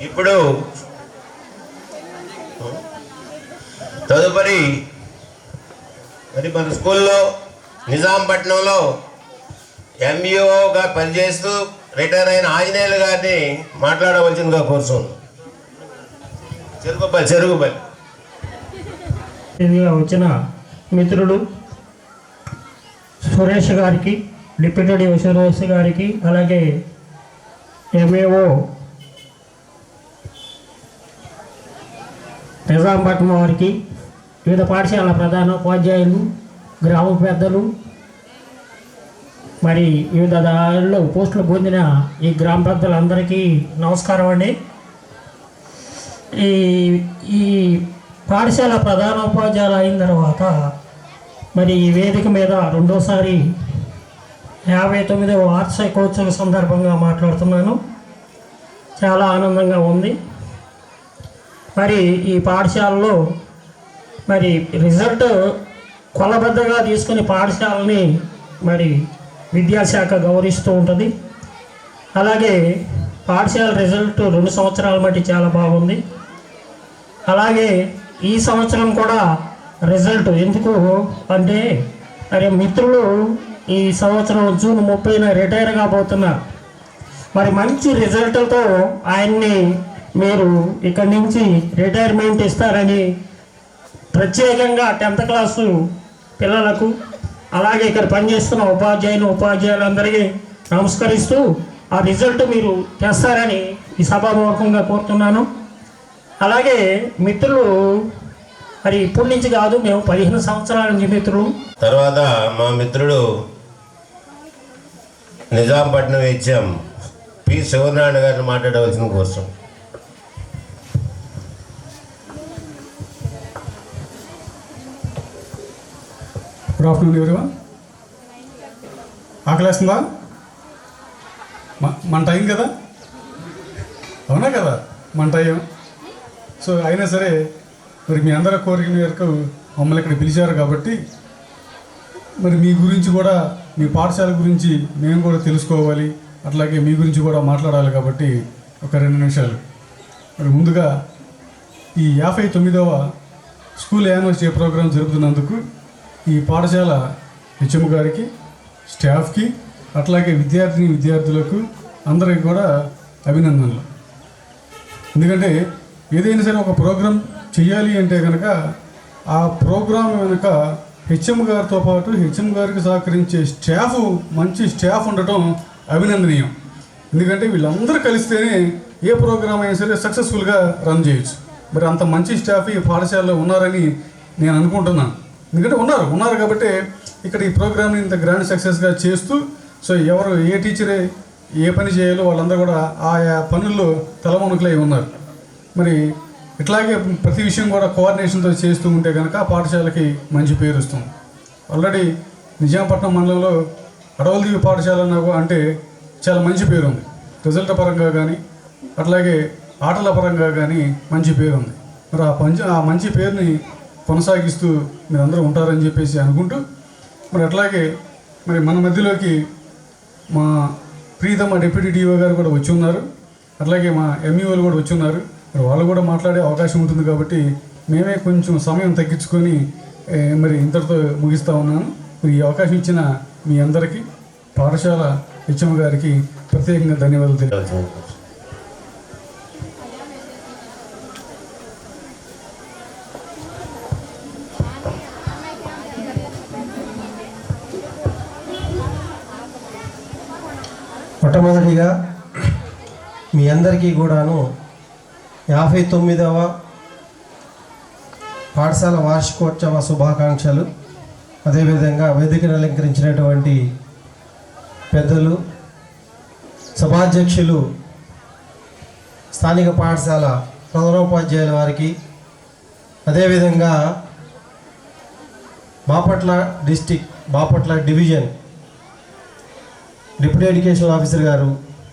ఇప్పుడు తదుపరి మరి మన స్కూల్లో నిజాంపట్నంలో MUOగా పనిచేస్తూ రిటైర్ అయిన ఆంజనేయులు గారిని మాట్లాడవలసిందిగా కోరుతున్నాను. చెరుగుపల్లి వచ్చిన మిత్రుడు సురేష్ గారికి, డిప్యూటీ సురేష్ గారికి, అలాగే MAO నిజాంపట్నం వారికి, వివిధ పాఠశాల ప్రధాన ఉపాధ్యాయులు, గ్రామ పెద్దలు, మరి వివిధ దారిలో పోస్టులు పొందిన ఈ గ్రామ పెద్దలందరికీ నమస్కారం అండి. ఈ పాఠశాల ప్రధాన ఉపాధ్యాయులు అయిన తర్వాత మరి ఈ వేదిక మీద రెండోసారి 59వ వార్షికోత్సవం సందర్భంగా మాట్లాడుతున్నాను. చాలా ఆనందంగా ఉంది. మరి ఈ పాఠశాలలో మరి రిజల్ట్ కొలబద్దగా తీసుకుని పాఠశాలని మరి విద్యాశాఖ గౌరవిస్తూ ఉంటుంది. అలాగే పాఠశాల రిజల్ట్ 2 సంవత్సరాల బట్టి చాలా బాగుంది. అలాగే ఈ సంవత్సరం కూడా రిజల్ట్ ఎందుకు అంటే మరి మిత్రులు ఈ సంవత్సరం జూన్ 30న రిటైర్ కాబోతున్నారు. మరి మంచి రిజల్ట్తో ఆయన్ని మీరు ఇక్కడి నుంచి రిటైర్మెంట్ ఇస్తారని ప్రత్యేకంగా 10th క్లాసు పిల్లలకు అలాగే ఇక్కడ పనిచేస్తున్న ఉపాధ్యాయులందరికీ నమస్కరిస్తూ ఆ రిజల్ట్ మీరు తెస్తారని ఈ సభాముఖంగా కోరుతున్నాను. అలాగే మిత్రులు మరి ఇప్పటి నుంచి కాదు, మేము 15 సంవత్సరాల నుంచి మిత్రులు. తర్వాత మా మిత్రుడు నిజాంపట్నం హెచ్ఎం పి శివనారాయణ గారిని మాట్లాడవలసిన కోసం. Good afternoon everyone. ఆకలేస్తుందా? మన టైం కదా, అవునా కదా, మన టైం. సో అయినా సరే మరి మీ అందరి కోరిక మేరకు మమ్మల్ని ఇక్కడ పిలిచారు కాబట్టి మరి మీ గురించి కూడా, మీ పాఠశాల గురించి మేము కూడా తెలుసుకోవాలి, అట్లాగే మీ గురించి కూడా మాట్లాడాలి కాబట్టి ఒక 2 నిమిషాలు. మరి ముందుగా ఈ 59వ స్కూల్ యాన్యువల్ డే ప్రోగ్రాం జరుపుతున్నందుకు ఈ పాఠశాల హెచ్ఎం గారికి, స్టాఫ్కి, అట్లాగే విద్యార్థులకు అందరికీ కూడా అభినందనలు. ఎందుకంటే ఏదైనా సరే ఒక ప్రోగ్రాం చేయాలి అంటే కనుక ఆ ప్రోగ్రాం వెనుక హెచ్ఎం గారితో పాటు హెచ్ఎం గారికి సహకరించే మంచి స్టాఫ్ ఉండటం అభినందనీయం. ఎందుకంటే వీళ్ళందరూ కలిస్తేనే ఏ ప్రోగ్రాం అయినా సరే సక్సెస్ఫుల్గా రన్ చేయొచ్చు. మరి అంత మంచి స్టాఫ్ ఈ పాఠశాలలో ఉన్నారని నేను అనుకుంటున్నాను. ఎందుకంటే ఉన్నారు కాబట్టి ఇక్కడ ఈ ప్రోగ్రామ్ని ఇంత గ్రాండ్ సక్సెస్గా చేస్తూ, సో ఎవరు ఏ టీచరే ఏ పని చేయాలో వాళ్ళందరూ కూడా ఆయా పనుల్లో తలమునుకులై ఉన్నారు. మరి ఇట్లాగే ప్రతి విషయం కూడా కోఆర్డినేషన్తో చేస్తూ ఉంటే కనుక పాఠశాలకి మంచి పేరు వస్తుంది. ఆల్రెడీ నిజాంపట్నం మండలంలో అడవులదీవి పాఠశాల అంటే చాలా మంచి పేరు ఉంది. రిజల్ట్ పరంగా కానీ అట్లాగే ఆటల పరంగా కానీ మంచి పేరు ఉంది. మరి ఆ మంచి పేరుని కొనసాగిస్తూ మీరందరూ ఉంటారని చెప్పేసి అనుకుంటూ, మరి అట్లాగే మరి మన మధ్యలోకి మా ప్రీతమ డిప్యూటీ డిఓ గారు కూడా వచ్చి ఉన్నారు, అట్లాగే మా ఎంఈఓలు కూడా వచ్చి ఉన్నారు. మరి వాళ్ళు కూడా మాట్లాడే అవకాశం ఉంటుంది కాబట్టి మేమే కొంచెం సమయం తగ్గించుకొని మరి ఇంతటితో ముగిస్తూ ఉన్నాను. మరి ఈ అవకాశం ఇచ్చిన మీ అందరికీ పాఠశాల హెచ్ఎం గారికి ప్రత్యేకంగా ధన్యవాదాలు తెలియజేస్తాను. మొట్టమొదటిగా మీ అందరికీ కూడాను 59వ పాఠశాల వార్షికోత్సవ శుభాకాంక్షలు. అదేవిధంగా వేదికను అలంకరించినటువంటి పెద్దలు, సభాధ్యక్షులు, స్థానిక పాఠశాల ప్రధానోపాధ్యాయుల వారికి, అదేవిధంగా Bapatla division deputy education officer గారు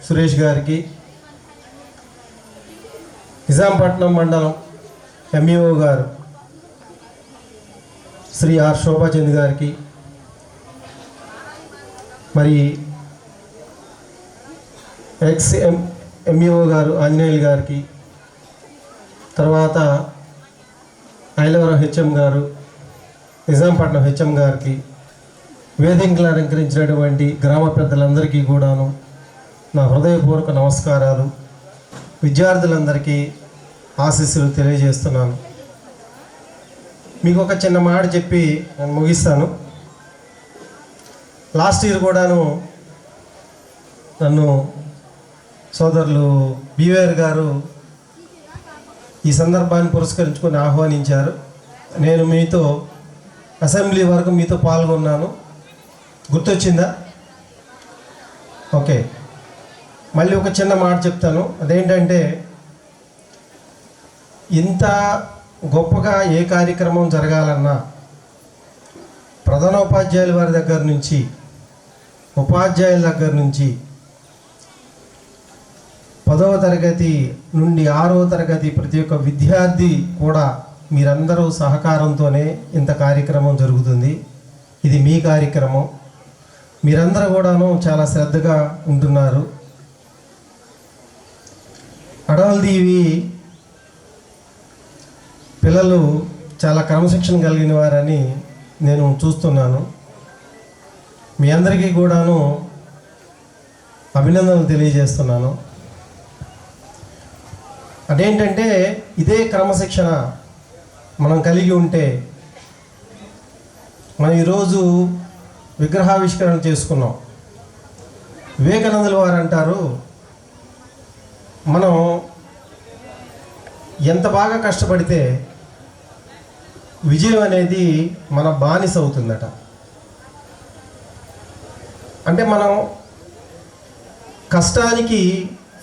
సురేష్ గారికి, నిజాంపట్నం మండలం ఎంఈఓ గారు శ్రీ ఆర్ శోభాచంద్ గారికి, మరి ఎంఈఓ గారు ఆంజనేయులు గారికి, తర్వాత ఐలవరం హెచ్ఎం గారు, నిజాంపట్నం హెచ్ఎం గారికి, వేదికలు అలంకరించినటువంటి గ్రామ పెద్దలందరికీ కూడాను నా హృదయపూర్వక నమస్కారాలు. విద్యార్థులందరికీ ఆశీస్సులు తెలియజేస్తున్నాను. మీకు ఒక చిన్న మాట చెప్పి నేను ముగిస్తాను. లాస్ట్ ఇయర్ కూడాను నన్ను సోదరులు బీవేర్ గారు ఈ సందర్భాన్ని పురస్కరించుకొని ఆహ్వానించారు. నేను మీతో అసెంబ్లీ వరకు మీతో పాల్గొన్నాను. గుర్తొచ్చిందా? ఓకే, మళ్ళీ ఒక చిన్న మాట చెప్తాను. అదేంటంటే, ఇంత గొప్పగా ఏ కార్యక్రమం జరగాలన్నా ప్రధానోపాధ్యాయుల వారి దగ్గర నుంచి, ఉపాధ్యాయుల దగ్గర నుంచి 10వ తరగతి నుండి 6వ తరగతి ప్రతి ఒక్క విద్యార్థి కూడా మీరందరూ సహకారంతోనే ఇంత కార్యక్రమం జరుగుతుంది. ఇది మీ కార్యక్రమం. మీరందరూ కూడాను చాలా శ్రద్ధగా ఉంటున్నారు. అడవులదీవి పిల్లలు చాలా క్రమశిక్షణ కలిగిన వారని నేను చూస్తున్నాను. మీ అందరికీ కూడాను అభినందనలు తెలియజేస్తున్నాను. అదేంటంటే ఇదే క్రమశిక్షణ మనం కలిగి ఉంటే మనం ఈరోజు విగ్రహావిష్కరణ చేసుకున్నాం. వివేకానందుల వారు అంటారు, మనం ఎంత బాగా కష్టపడితే విజయం అనేది మన బానిస అవుతుందట. అంటే మనం కష్టానికి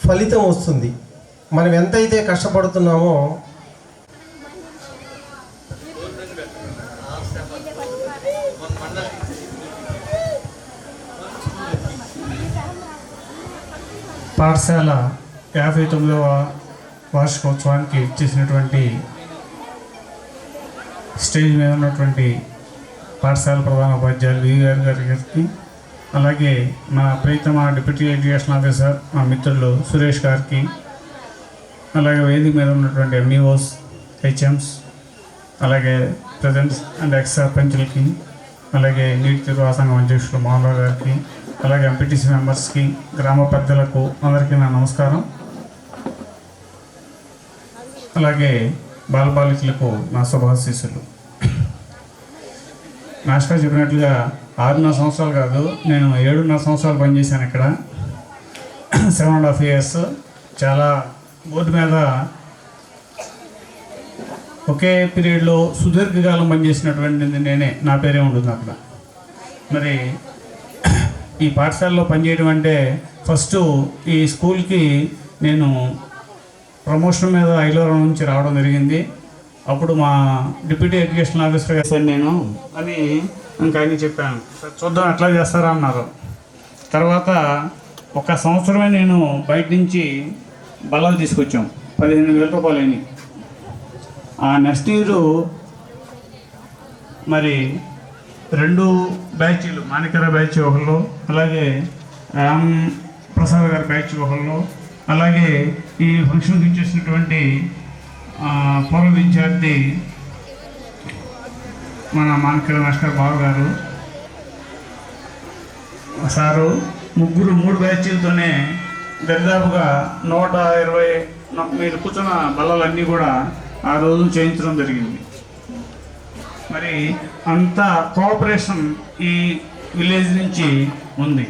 ఫలితం వస్తుంది. మనం ఎంతైతే కష్టపడుతున్నామో పాఠశాల 59వ వార్షికోత్సవానికి చేసినటువంటి స్టేజ్ మీద ఉన్నటువంటి పాఠశాల ప్రధాన ఉపాధ్యాయులు వివి గారికి, అలాగే మా ప్రీతమ డిప్యూటీ ఎడ్యుకేషన్ ఆఫీసర్ మా మిత్రులు సురేష్ గారికి, అలాగే వేదిక మీద ఉన్నటువంటి ఎంఈఓస్, హెచ్ఎంస్, అలాగే ప్రెసిడెంట్స్ అండ్ ఎక్స్ సర్పంచులకి, అలాగే నీటి నిర్వాహక సంఘం అధ్యక్షులు మోహన్రావు గారికి, అలాగే ఎంపీటీసీ మెంబర్స్కి, గ్రామ పెద్దలకు అందరికీ నా నమస్కారం. అలాగే బాలబాలికలకు నా శుభాశీస్సులు. మాస్టర్ చెప్పినట్లుగా 6.5 సంవత్సరాలు కాదు, నేను 7.5 సంవత్సరాలు పనిచేశాను ఇక్కడ. 7.5 years. చాలా బోర్డు మీద ఒకే పీరియడ్లో సుదీర్ఘకాలం పనిచేసినటువంటి నేనే, నా పేరే ఉంటుంది అక్కడ. మరి ఈ పాఠశాలలో పనిచేయడం అంటే ఫస్ట్ ఈ స్కూల్కి నేను ప్రమోషన్ మీద ఐలవరం నుంచి రావడం జరిగింది. అప్పుడు మా డిప్యూటీ ఎడ్యుకేషన్ ఆఫీసర్ గారు నేను అని ఇంకా ఆయన చెప్పాను, చూద్దాం ఎట్లా చేస్తారా అన్నారు. తర్వాత 1 సంవత్సరమే నేను బయట నుంచి బలాలు తీసుకొచ్చాం, 15,000 రూపాయలు అయినాయి. ఆ నెక్స్ట్ ఇయర్ మరి 2 బ్యాచీలు, మాణికర బ్యాచ్ ఒకళ్ళు, అలాగే రామ్ ప్రసాద్ గారి బ్యాచ్ ఒకళ్ళు, అలాగే ఈ ఫంక్షన్కి ఇచ్చేసినటువంటి పూర్వ విద్యార్థి మన మాణికర మాస్టర్ బాబు గారు సారు, 3 బ్యాచీలతోనే దాదాపుగా 120 మీరు కూర్చున్న బల్లలన్నీ కూడా ఆ రోజు చేయించడం జరిగింది. మరి అంత కోఆపరేషన్ ఈ విలేజ్ నుంచి ఉంది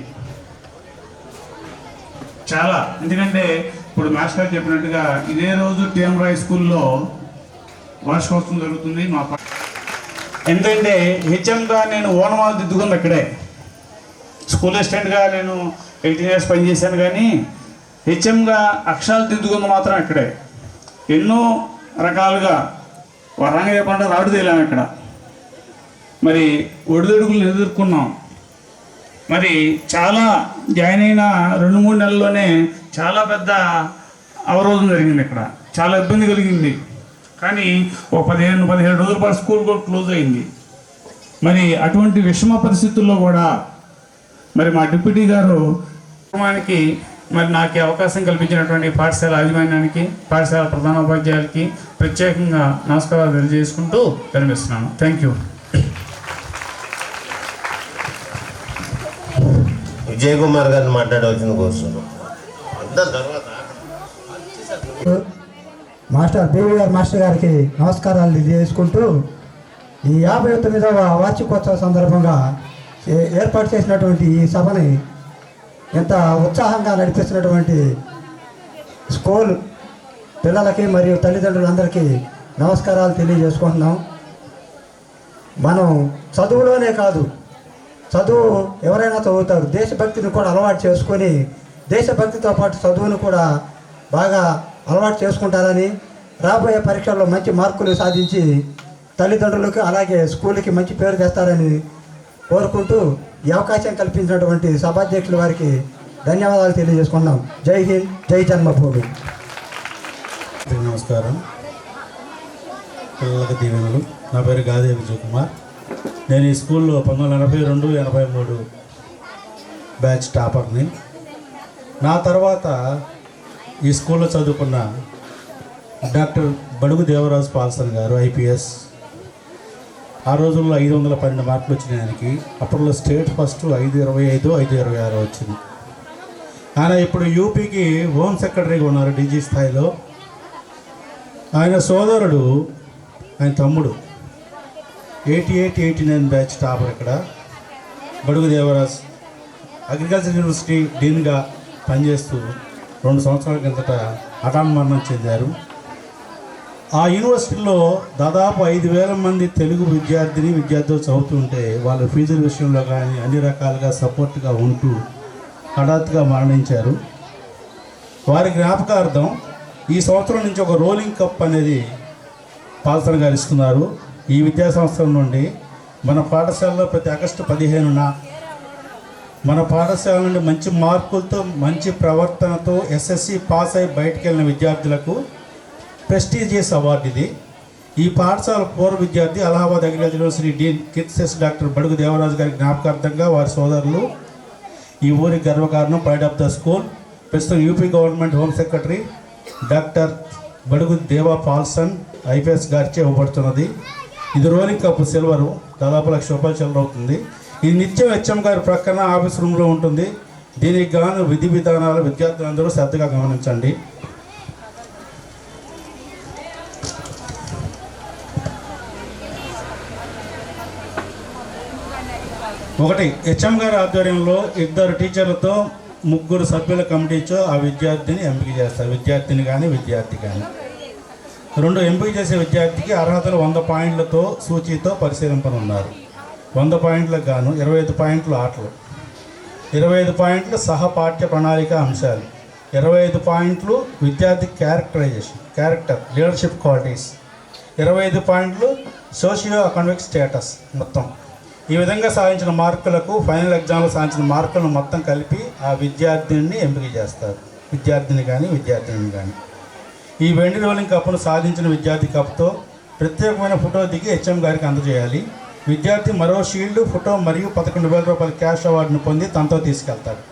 చాలా. ఎందుకంటే ఇప్పుడు మాస్టర్ చెప్పినట్టుగా ఇదే రోజు టీఎంరాయ్ స్కూల్లో వార్షికోత్సవం జరుగుతుంది. ఎందుకంటే హెచ్ఎంగా నేను ఓనమాలు దిద్దుకుంది అక్కడే. స్కూల్ అసిస్టెంట్గా నేను 18 years పనిచేశాను, కానీ హెచ్ఎంగా అక్షరాలు దిద్దుకుంది మాత్రం అక్కడే. ఎన్నో రకాలుగా వరంగా చెప్పండి రాడు తేలాము ఇక్కడ. మరి ఒడిదొడుగులను ఎదుర్కొన్నాం. మరి చాలా జాయిన్ అయిన 2-3 నెలల్లోనే చాలా పెద్ద అవరోధం జరిగింది ఇక్కడ, చాలా ఇబ్బంది కలిగింది. కానీ ఒక 15-17 రోజుల పాటు స్కూల్ కూడా క్లోజ్ అయింది. మరి అటువంటి విషమ పరిస్థితుల్లో కూడా మరి మా డిప్యూటీ గారు కుటుంబానికి మరి నాకు అవకాశం కల్పించినటువంటి పాఠశాల యాజమాన్యానికి, పాఠశాల ప్రధానోపాధ్యాయులకి ప్రత్యేకంగా నమస్కారాలు తెలియజేసుకుంటూ విరమిస్తున్నాను. Thank you. విజయ్ కుమార్ గారిని మాట్లాడవలసింది కోరుతున్నాం. మాస్టర్ బీవీఆర్ మాస్టర్ గారికి నమస్కారాలు తెలియజేసుకుంటూ ఈ 59వ వార్షికోత్సవ సందర్భంగా ఏర్పాటు చేసినటువంటి ఈ సభని ఎంత ఉత్సాహంగా నడిపిస్తున్నటువంటి స్కూల్ పిల్లలకి మరియు తల్లిదండ్రులందరికీ నమస్కారాలు తెలియజేసుకుంటున్నాం. మనం చదువులోనే కాదు, చదువు ఎవరైనా చదువుతారు, దేశభక్తిని కూడా అలవాటు చేసుకొని దేశభక్తితో పాటు చదువును కూడా బాగా అలవాటు చేసుకుంటారని, రాబోయే పరీక్షల్లో మంచి మార్కులు సాధించి తల్లిదండ్రులకు అలాగే స్కూల్కి మంచి పేరు తెస్తారని కోరుకుంటూ ఈ అవకాశం కల్పించినటువంటి సభాధ్యక్షుల వారికి ధన్యవాదాలు తెలియజేసుకున్నాం. జై హింద్, జై జన్మభూమి. నమస్కారం. పిల్లలకు దీవెనలు. నా పేరు గాదే విజయ్ కుమార్. నేను ఈ స్కూల్లో 1982-83 బ్యాచ్ టాపర్ని. నా తర్వాత ఈ స్కూల్లో చదువుకున్న డాక్టర్ బడుగు దేవరాజు పాల్సన్ గారు ఐపీఎస్. ఆ రోజుల్లో 512 మార్కులు వచ్చినాయి ఆయనకి. అప్పట్లో స్టేట్ ఫస్ట్ 525, 526 వచ్చింది. ఆయన ఇప్పుడు యూపీకి హోమ్ సెక్రటరీగా ఉన్నారు డీజీ స్థాయిలో. ఆయన సోదరుడు, ఆయన తమ్ముడు 88-89 బ్యాచ్ టాపర్ ఇక్కడ బడుగు దేవరాజ్ అగ్రికల్చర్ యూనివర్సిటీ డీన్గా పనిచేస్తూ 2 సంవత్సరాల కిందట మరణం చెందారు. ఆ యూనివర్సిటీలో దాదాపు 5,000 మంది తెలుగు విద్యార్థులు చదువుతుంటే వాళ్ళ ఫీజుల విషయంలో కానీ అన్ని రకాలుగా సపోర్ట్గా ఉంటూ హఠాత్తుగా మరణించారు. వారి జ్ఞాపకార్థం ఈ సంవత్సరం నుంచి ఒక రోలింగ్ కప్ అనేది పాల్సన్ గారు ఇస్తున్నారు. ఈ విద్యా సంస్థల నుండి మన పాఠశాలలో ప్రతి ఆగస్టు 15న మన పాఠశాల నుండి మంచి మార్కులతో మంచి ప్రవర్తనతో ఎస్ఎస్సి పాస్ అయి బయటకు వెళ్ళిన విద్యార్థులకు ప్రెస్టీజియస్ అవార్డు ఇది. ఈ పాఠశాల పూర్వ విద్యార్థి అలహాబాద్ అగ్రికల్చర్ యూనివర్సిటీ డీన్ కీర్తిశేష్ డాక్టర్ బడుగు దేవరాజు గారి జ్ఞాపకార్థంగా వారి సోదరులు ఈ ఊరి గర్వకారణం ప్రైడ్ ఆఫ్ ద స్కూల్ ప్రస్తుతం UP government home secretary doctor Badugu Deva Paulson IPS గారిచే ఇవ్వబడుతున్నది. ఇది రోలింగ్ కప్ సిల్వరు, దాదాపు 1,00,000 రూపాయలు చిల్లర అవుతుంది. ఇది నిత్యం హెచ్ఎం గారి ప్రక్కన ఆఫీస్ రూమ్లో ఉంటుంది. దీనికి గాను విధి విధానాలు విద్యార్థులందరూ శ్రద్ధగా గమనించండి. ఒకటి, హెచ్ఎం గారి ఆధ్వర్యంలో 2 టీచర్లతో 3 సభ్యుల కమిటీతో ఆ విద్యార్థిని ఎంపిక చేస్తారు, విద్యార్థిని కానీ విద్యార్థి కానీ. 2 ఎంపిక చేసే విద్యార్థికి అర్హతలు 100 పాయింట్లతో సూచీతో పరిశీలింపనున్నారు. 100 పాయింట్లకు గాను 25 పాయింట్లు ఆటలు, 25 పాయింట్లు సహపాఠ్య ప్రణాళిక అంశాలు, 25 పాయింట్లు విద్యార్థి క్యారెక్టర్ లీడర్షిప్ క్వాలిటీస్, 25 పాయింట్లు సోషియో ఎకనామిక్ స్టేటస్ మొత్తం. ఈ విధంగా సాధించిన మార్కులకు ఫైనల్ ఎగ్జామ్లో సాధించిన మార్కులను మొత్తం కలిపి ఆ విద్యార్థిని ఎంపిక చేస్తారు, విద్యార్థిని కానీ విద్యార్థిని కానీ. ఈ వెండి రోలింగ్ కప్ను సాధించిన విద్యార్థి కప్తో ప్రత్యేకమైన ఫోటో దిగి హెచ్ఎం గారికి అందజేయాలి. విద్యార్థి మరో షీల్డ్, ఫోటో మరియు 11,000 రూపాయల క్యాష్ అవార్డును పొంది తనతో తీసుకెళ్తాడు.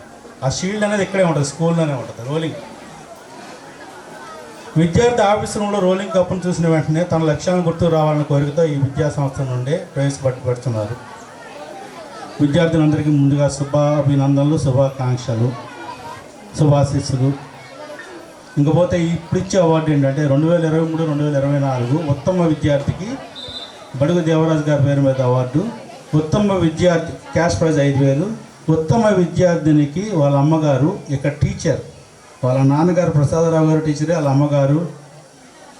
ఆ షీల్డ్ అనేది ఇక్కడే ఉంటుంది, స్కూల్లోనే ఉంటుంది. రోలింగ్ విద్యార్థి ఆఫీస్ రూమ్లో రోలింగ్ కప్ను చూసిన వెంటనే తన లక్ష్యాలను గుర్తుకు రావాలన్న కోరికతో ఈ విద్యా సంస్థ నుండే ప్రవేశపెట్టబడుతున్నారు. విద్యార్థులందరికీ ముందుగా శుభాభినందనలు, శుభాకాంక్షలు, శుభాశీస్సులు. ఇంకపోతే ఇప్పుడు ఇచ్చే అవార్డు ఏంటంటే 2023-2024 ఉత్తమ విద్యార్థికి బడుగు దేవరాజు గారి పేరు మీద అవార్డు. ఉత్తమ విద్యార్థి క్యాష్ ప్రైజ్ 5,000. ఉత్తమ విద్యార్థినికి వాళ్ళ అమ్మగారు ఇక్కడ టీచర్, వాళ్ళ నాన్నగారు ప్రసాదరావు గారు టీచరే, వాళ్ళ అమ్మగారు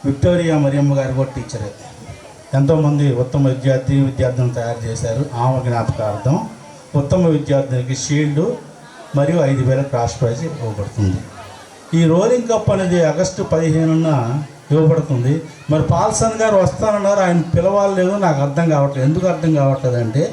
విక్టోరియా మరియమ్మ గారు కూడా టీచరే. ఎంతోమంది ఉత్తమ విద్యార్థులను తయారు చేశారు. ఆమె జ్ఞాపకార్థం ఉత్తమ విద్యార్థినికి షీల్డ్ మరియు 5,000 క్రాష్ ప్రైజ్ ఇవ్వబడుతుంది. ఈ రోలింగ్ కప్ అనేది ఆగస్టు 15న ఇవ్వబడుతుంది. మరి పాల్సన్ గారు వస్తానన్నారు, ఆయన పిలవాలేదు. నాకు అర్థం కావట్లేదు. ఎందుకు అర్థం కావట్లేదు అంటే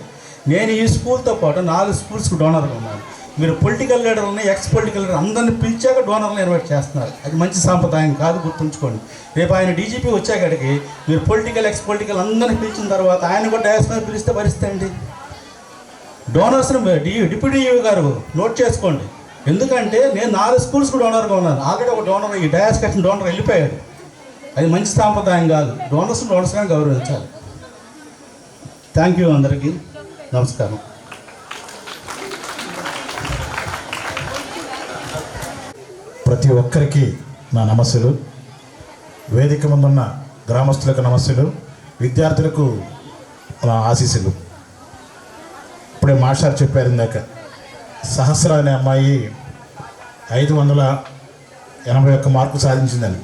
నేను ఈ స్కూల్తో పాటు 4 స్కూల్స్కి డోనర్గా ఉన్నాను. మీరు పొలిటికల్ లీడర్లని, ఎక్స్ పొలిటికల్ లీడర్ అందరినీ పిలిచాక డోనర్లు ఇన్వైట్ చేస్తున్నారు. అది మంచి సాంప్రదాయం కాదు, గుర్తుంచుకోండి. రేపు ఆయన డీజీపీ వచ్చాకడికి మీరు పొలిటికల్, ఎక్స్ పొలిటికల్ అందరినీ పిలిచిన తర్వాత ఆయన కూడా డయాస్ మీద పిలిస్తే పరిస్థితి అండి. డోనర్స్ని డిప్యూటీ ఈవీ గారు నోట్ చేసుకోండి. ఎందుకంటే నేను 4 స్కూల్స్కి డోనర్గా ఉన్నాను. ఆల్రెడీ ఒక డోనర్, ఈ డయాస్ కట్టిన డోనర్ వెళ్ళిపోయాడు. అది మంచి సాంప్రదాయం కాదు. డోనర్స్గా గౌరవించాలి. థ్యాంక్ యూ అందరికీ. నమస్కారం. ప్రతి ఒక్కరికి నా నమస్సులు. వేదిక ముందున్న గ్రామస్తులకు నమస్సులు, విద్యార్థులకు నా ఆశీస్సులు. ఇప్పుడే మాస్టర్ చెప్పారు ఇందాక, సహస్ర అనే అమ్మాయి 581 మార్కులు సాధించిందని.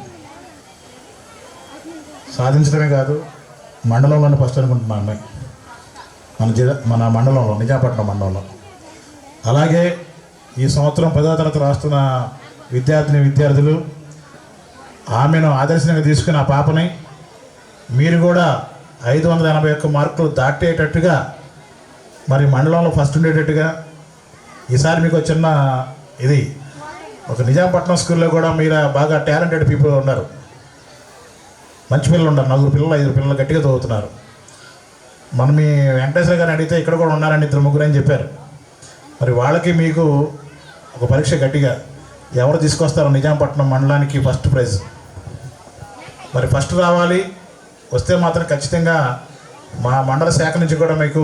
సాధించడమే కాదు, మండలంలోనే ఫస్ట్ అనుకుంటున్నా అమ్మాయి, మన మండలంలో, నిజాంపట్నం మండలంలో. అలాగే ఈ సంవత్సరం 10వ తరగతి రాస్తున్న విద్యార్థులు ఆమెను ఆదర్శంగా తీసుకుని ఆ పాపని మీరు కూడా 581 మార్కులు దాటేటట్టుగా, మరి మండలంలో ఫస్ట్ ఉండేటట్టుగా ఈసారి మీకు చిన్న ఇది ఒక నిజాంపట్నం స్కూల్లో కూడా మీరు బాగా టాలెంటెడ్ పీపుల్ ఉన్నారు, మంచి పిల్లలు ఉన్నారు, 4 పిల్లలు 5 పిల్లలు గట్టిగా చదువుతున్నారు. మనం మీ వెంకటేశ్వర గారిని అడిగితే ఇక్కడ కూడా ఉన్నారని 2 ముగ్గురు అని చెప్పారు. మరి వాళ్ళకి మీకు ఒక పరీక్ష గట్టిగా ఎవరు తీసుకొస్తారో నిజాంపట్నం మండలానికి ఫస్ట్ ప్రైజ్. మరి ఫస్ట్ రావాలి, వస్తే మాత్రం ఖచ్చితంగా మా మండల శాఖ నుంచి కూడా మీకు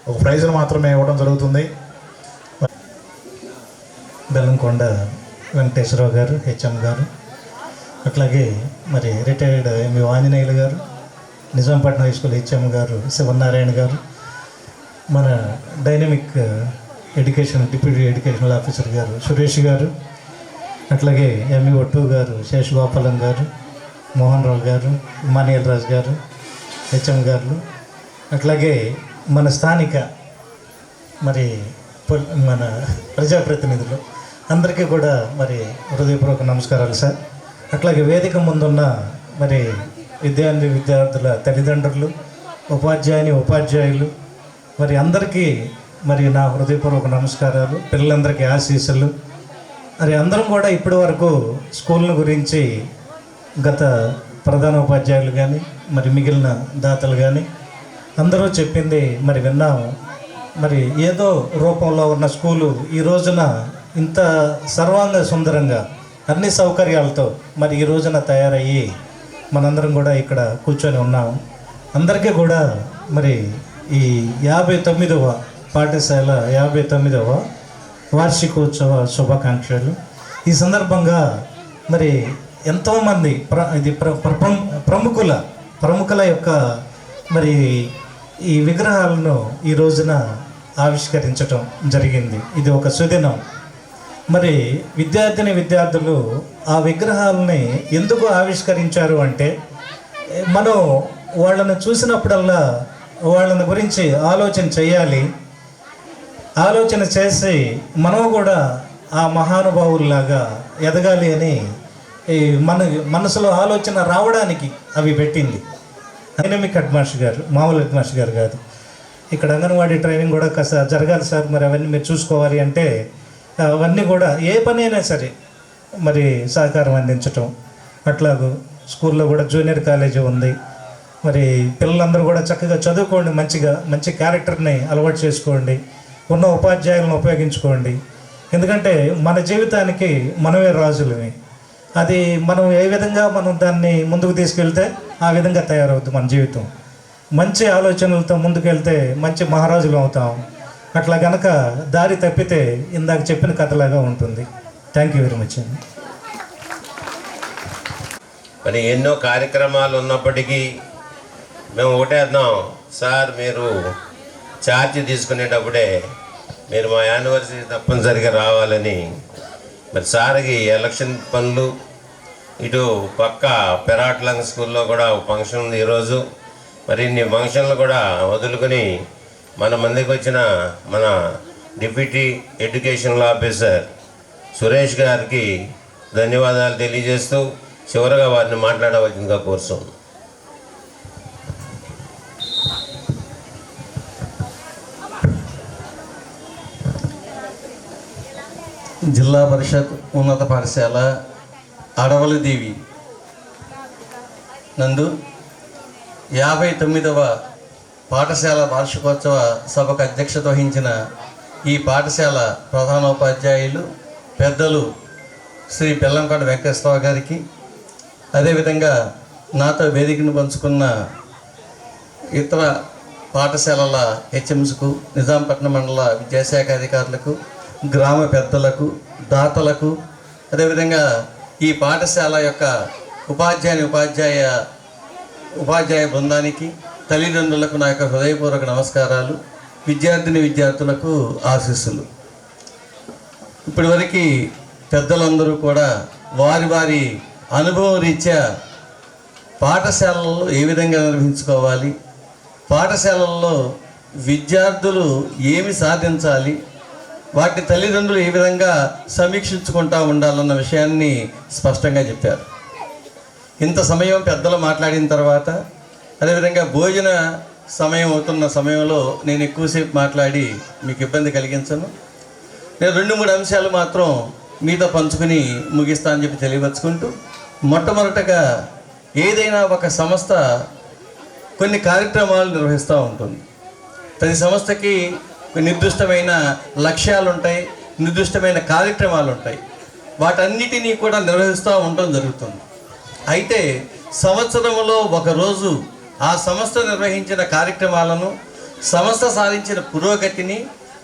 ఒక ప్రైజ్ను మాత్రమే ఇవ్వడం జరుగుతుంది. బెల్లంకొండ వెంకటేశ్వరరావు గారు, హెచ్ఎం గారు, అట్లాగే మరి రిటైర్డ్ ఎంవి ఆంజనేయులు గారు, నిజాంపట్నం హై స్కూల్ హెచ్ఎం గారు శివనారాయణ గారు, మన dynamic education deputy educational officer గారు సురేష్ గారు, అట్లాగే ఎంఈఓ 2 గారు శేషగోపాలం గారు, మోహన్ రావు గారు, మనీల్ రాజు గారు, హెచ్ఎం గారు, అట్లాగే మన స్థానిక మరి మన ప్రజాప్రతినిధులు అందరికీ కూడా మరి హృదయపూర్వక నమస్కారాలు సార్. అట్లాగే వేదిక ముందున్న మరి విద్యార్థుల తల్లిదండ్రులు, ఉపాధ్యాయులు మరి అందరికీ మరి నా హృదయపూర్వక నమస్కారాలు, పిల్లలందరికీ ఆశీస్సులు. మరి అందరం కూడా ఇప్పటి వరకు స్కూల్ గురించి గత ప్రధాన ఉపాధ్యాయులు కానీ మరి మిగిలిన దాతలు కానీ అందరూ చెప్పింది మరి విన్నాము. మరి ఏదో రూపంలో ఉన్న స్కూలు ఈ రోజున ఇంత సర్వాంగ సుందరంగా అన్ని సౌకర్యాలతో మరి ఈ రోజున తయారయ్యి మనందరం కూడా ఇక్కడ కూర్చొని ఉన్నాము. అందరికీ కూడా మరి ఈ 59వ పాఠశాల 59వ వార్షికోత్సవ శుభాకాంక్షలు. ఈ సందర్భంగా మరి ఎంతోమంది ప్రముఖుల యొక్క మరి ఈ విగ్రహాలను ఈ రోజున ఆవిష్కరించటం జరిగింది. ఇది ఒక సుదినం. మరి విద్యార్థులు ఆ విగ్రహాలని ఎందుకు ఆవిష్కరించారు అంటే, మనం వాళ్ళని చూసినప్పుడల్లా వాళ్ళని గురించి ఆలోచన చేయాలి. ఆలోచన చేసి మనం కూడా ఆ మహానుభావుల్లాగా ఎదగాలి అని మనసులో ఆలోచన రావడానికి అవి పెట్టింది. డైనమిక్ హెడ్ మాస్టర్ గారు, మామూలు హెడ్ మాస్టర్ గారు కాదు. ఇక్కడ అంగన్వాడీ ట్రైనింగ్ కూడా కాస్త జరగాలి సార్, మరి అవన్నీ మీరు చూసుకోవాలి అంటే అవన్నీ కూడా ఏ పని అయినా సరే మరి సహకారం అందించటం. అట్లాగూ స్కూల్లో కూడా జూనియర్ కాలేజీ ఉంది. మరి పిల్లలందరూ కూడా చక్కగా చదువుకోండి, మంచి క్యారెక్టర్ని అలవాటు చేసుకోండి, ఉన్న ఉపాధ్యాయులను ఉపయోగించుకోండి. ఎందుకంటే మన జీవితానికి మనమే రాజులవి. అది మనం ఏ విధంగా మనం దాన్ని ముందుకు తీసుకెళ్తే ఆ విధంగా తయారవుతుంది మన జీవితం. మంచి ఆలోచనలతో ముందుకెళ్తే మంచి మహారాజులు అవుతాం. అట్లా కనుక దారి తప్పితే ఇందాక చెప్పిన కథలాగా ఉంటుంది. థ్యాంక్ యూ వెరీ మచ్ అండి. మరి ఎన్నో కార్యక్రమాలు ఉన్నప్పటికీ మేము ఒకటే అన్నాం సార్, మీరు ఛార్జ్ తీసుకునేటప్పుడే మీరు మా యానివర్సరీ తప్పనిసరిగా రావాలని. మరి సార్కి ఎలక్షన్ పనులు, ఇటు పక్క పెరాట్లంగ్ స్కూల్లో కూడా ఫంక్షన్ ఉంది ఈరోజు. మరి ఇన్ని ఫంక్షన్లు కూడా వదులుకొని మన మందికి వచ్చిన మన డిప్యూటీ ఎడ్యుకేషనల్ ఆఫీసర్ సురేష్ గారికి ధన్యవాదాలు తెలియజేస్తూ చివరగా వారిని మాట్లాడవలసిందిగా కోరుతున్నాను. జిల్లా పరిషత్ ఉన్నత పాఠశాల అడవలదేవి నందు 59వ పాఠశాల వార్షికోత్సవ సభకు అధ్యక్షత వహించిన ఈ పాఠశాల ప్రధానోపాధ్యాయులు పెద్దలు శ్రీ బెల్లంకొండ వెంకటేశ్వరరావు గారికి, అదేవిధంగా నాతో వేదికను పంచుకున్న ఇతర పాఠశాలల హెచ్ఎంస్కు, నిజాంపట్నం మండల విద్యాశాఖ అధికారులకు, గ్రామ పెద్దలకు, దాతలకు, అదేవిధంగా ఈ పాఠశాల యొక్క ఉపాధ్యాయ బృందానికి, తల్లిదండ్రులకు నా యొక్క హృదయపూర్వక నమస్కారాలు. విద్యార్థులకు ఆశీస్సులు. ఇప్పటివరకు పెద్దలందరూ కూడా వారి అనుభవం రీత్యా పాఠశాలల్లో ఏ విధంగా నిర్వహించుకోవాలి, పాఠశాలల్లో విద్యార్థులు ఏమి సాధించాలి, వాటి తల్లిదండ్రులు ఏ విధంగా సమీక్షించుకుంటూ ఉండాలన్న విషయాన్ని స్పష్టంగా చెప్పారు. ఇంత సమయం పెద్దలు మాట్లాడిన తర్వాత, అదేవిధంగా భోజన సమయం అవుతున్న సమయంలో నేను ఎక్కువసేపు మాట్లాడి మీకు ఇబ్బంది కలిగించను. నేను 2-3 అంశాలు మాత్రం మీతో పంచుకుని ముగిస్తా అని చెప్పి తెలియపరుచుకుంటూ, మొట్టమొదటగా ఏదైనా ఒక సంస్థ కొన్ని కార్యక్రమాలు నిర్వహిస్తూ ఉంటుంది. ప్రతి సంస్థకి నిర్దిష్టమైన లక్ష్యాలు ఉంటాయి, నిర్దిష్టమైన కార్యక్రమాలు ఉంటాయి. వాటన్నిటినీ కూడా నిర్వహిస్తూ ఉండడం జరుగుతుంది. అయితే సంవత్సరంలో ఒకరోజు ఆ సంస్థ నిర్వహించిన కార్యక్రమాలను, సంస్థ సాధించిన పురోగతిని,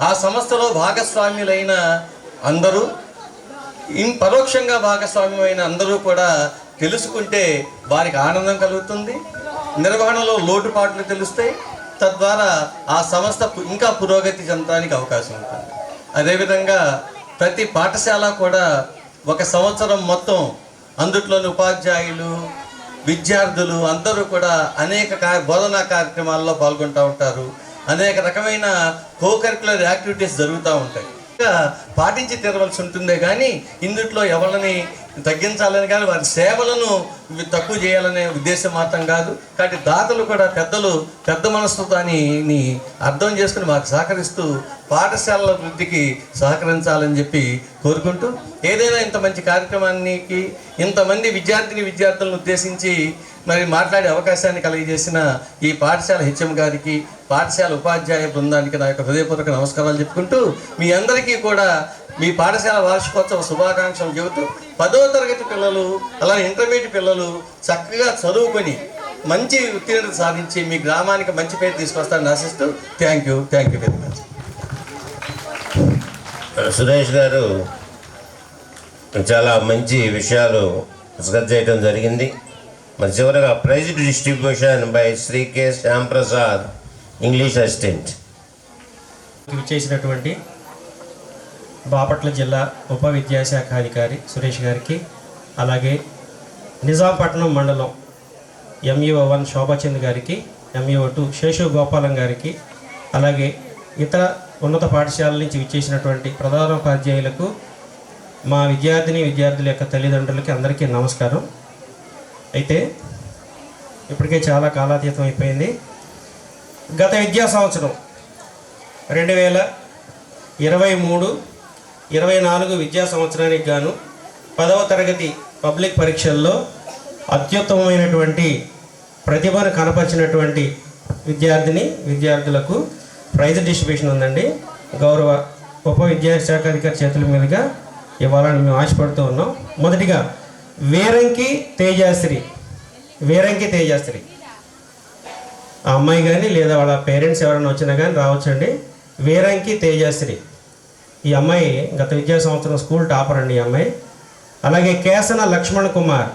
ఆ సంస్థలో భాగస్వామ్యులైన అందరూ, పరోక్షంగా భాగస్వామ్యమైన అందరూ కూడా తెలుసుకుంటే వారికి ఆనందం కలుగుతుంది, నిర్వహణలో లోటుపాట్లు తెలుస్తాయి. తద్వారా ఆ సంస్థ ఇంకా పురోగతి చెందడానికి అవకాశం ఉంటుంది. అదేవిధంగా ప్రతి పాఠశాల కూడా ఒక సంవత్సరం మొత్తం అందుట్లోని ఉపాధ్యాయులు, విద్యార్థులు అందరూ కూడా అనేక బోధనా కార్యక్రమాల్లో పాల్గొంటూ ఉంటారు. అనేక రకమైన కోకరిక్యులర్ యాక్టివిటీస్ జరుగుతూ ఉంటాయి. పాటించి తీరవలసి ఉంటుందే కానీ ఇందుట్లో ఎవరిని తగ్గించాలని కానీ వారి సేవలను తక్కువ చేయాలనే ఉద్దేశం మాత్రం కాదు. కాబట్టి దాతలు కూడా పెద్ద మనస్తత్వాన్ని అర్థం చేసుకుని మాకు సహకరిస్తూ పాఠశాలల వృద్ధికి సహకరించాలని చెప్పి కోరుకుంటూ, ఏదైనా ఇంత మంచి కార్యక్రమానికి ఇంతమంది విద్యార్థులను ఉద్దేశించి మరి మాట్లాడే అవకాశాన్ని కలిగజేసిన ఈ పాఠశాల హెచ్ఎం గారికి, పాఠశాల ఉపాధ్యాయ బృందానికి నా యొక్క హృదయపూర్వక నమస్కారాలు చెప్పుకుంటూ, మీ అందరికీ కూడా మీ పాఠశాల వార్షికోత్సవ శుభాకాంక్షలు చెబుతూ, 10వ తరగతి పిల్లలు అలానే ఇంటర్మీడియట్ పిల్లలు చక్కగా చదువుకొని మంచి ఉత్తీర్ణత సాధించి మీ గ్రామానికి మంచి పేరు తీసుకొస్తారని ఆశిస్తూ thank you very much. Suresh గారు చాలా మంచి విషయాలు డిస్కస్ చేయడం జరిగింది. మరి చివరగా prize distribution by Shri K Shyamprasad, English assistant. చేసినటువంటి బాపట్ల జిల్లా ఉప విద్యాశాఖ అధికారి సురేష్ గారికి, అలాగే నిజాంపట్నం మండలం MUO1 శోభాచంద్ గారికి, MUO2 శేషు గోపాలం గారికి, అలాగే ఇతర ఉన్నత పాఠశాలల నుంచి విచ్చేసినటువంటి ప్రధానోపాధ్యాయులకు, మా విద్యార్థుల యొక్క తల్లిదండ్రులకి అందరికీ నమస్కారం. అయితే ఇప్పటికే చాలా కాలాతీతం అయిపోయింది. గత విద్యా సంవత్సరం 2023-24 విద్యా సంవత్సరానికి గాను 10వ తరగతి పబ్లిక్ పరీక్షల్లో అత్యుత్తమమైనటువంటి ప్రతిభను కనపరిచినటువంటి విద్యార్థులకు ప్రైజ్ డిస్ట్రిబ్యూషన్ ఉందండి. గౌరవ ఉప విద్యాశాఖ అధికారి చేతుల మీదుగా ఇవ్వాలని మేము ఆశపడుతూ ఉన్నాం. మొదటిగా వేరంకి తేజాశ్రీ, ఆ అమ్మాయి కానీ లేదా వాళ్ళ పేరెంట్స్ ఎవరైనా వచ్చినా కానీ రావచ్చండి. వేరంకి తేజాశ్రీ, ఈ అమ్మాయి గత విద్యా సంవత్సరం స్కూల్ టాపర్ అండి ఈ అమ్మాయి. అలాగే కేసన లక్ష్మణ్ కుమార్,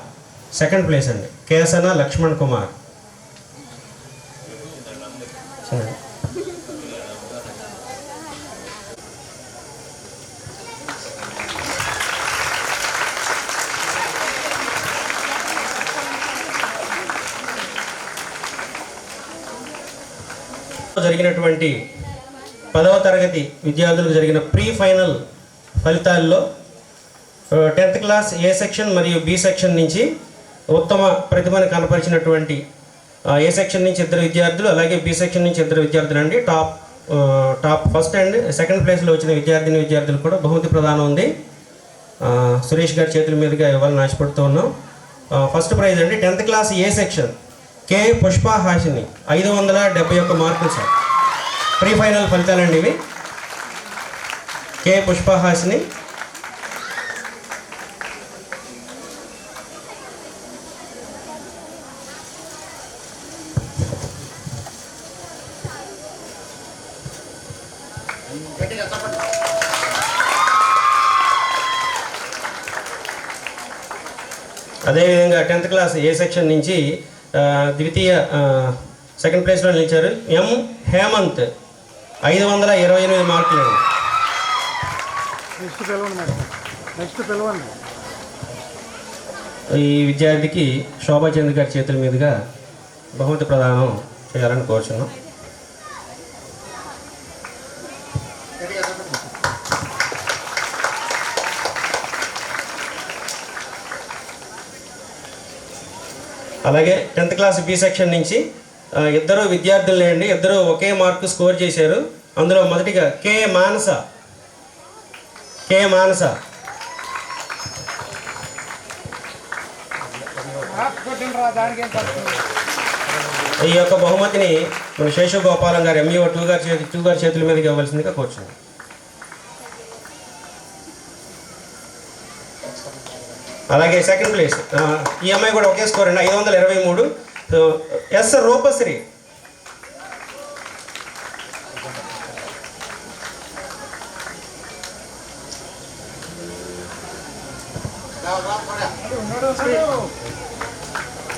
సెకండ్ ప్లేస్ అండి, కేసన లక్ష్మణ్ కుమార్. జరిగినటువంటి 10వ తరగతి విద్యార్థులకు జరిగిన ప్రీ ఫైనల్ ఫలితాల్లో 10th క్లాస్ ఏ సెక్షన్ మరియు బి సెక్షన్ నుంచి ఉత్తమ ప్రతిభను కనపరిచినటువంటి ఏ సెక్షన్ నుంచి 2 విద్యార్థులు, అలాగే బి సెక్షన్ నుంచి 2 విద్యార్థులు అండి. టాప్ ఫస్ట్ అండ్ సెకండ్ ప్లేస్లో వచ్చిన విద్యార్థులు కూడా బహుమతి ప్రదానం ఉంది. సురేష్ గారి చేతుల మీదుగా ఇవ్వాలని ఆశపడుతూ ఉన్నాం. ఫస్ట్ ప్రైజ్ అండి 10th క్లాస్ ఏ సెక్షన్ కే పుష్పహాసిని 571 మార్కులు సార్. ప్రీ ఫైనల్ ఫలితాలండి ఇవి. కే పుష్పహాసిని. అదేవిధంగా 10th క్లాస్ ఏ సెక్షన్ నుంచి సెకండ్ ప్లేస్లో నిలిచారు ఎం హేమంత్ 528 మార్కులు. ఈ విద్యార్థికి శోభాచంద్ గారి చేతుల మీదుగా బహుమతి ప్రదానం చేయాలని కోరుచున్నాం. అలాగే 10th క్లాస్ బి సెక్షన్ నుంచి 2 విద్యార్థులు అండి, 2 ఒకే మార్కు స్కోర్ చేశారు. అందులో మొదటిగా కే మానస కే మానస. ఈ యొక్క బహుమతిని మన శేషు గోపాలం గారు ఎంఈఓ 2 గారి చేతుల మీదకి ఇవ్వవలసిందిగా కోరుచున్నాం. అలాగే సెకండ్ ప్లేస్ ఈ అమ్మాయి కూడా ఒకే స్కోర్ అండి, 523. ఎస్ రూపశ్రీ.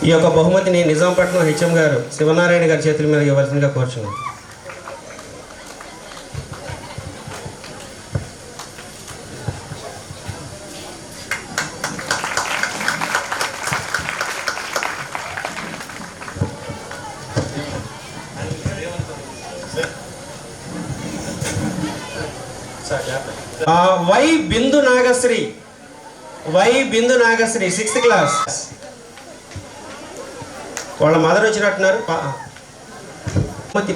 ఈ యొక్క బహుమతిని నిజాంపట్నం హెచ్ఎం గారు శివనారాయణ గారి చేతుల మీద ఇవ్వాల్సిందిగా కోరుచున్నాం. Y Bindu Nagasri. 6th class. వాళ్ళ మదర్ వచ్చినట్టున్నారు.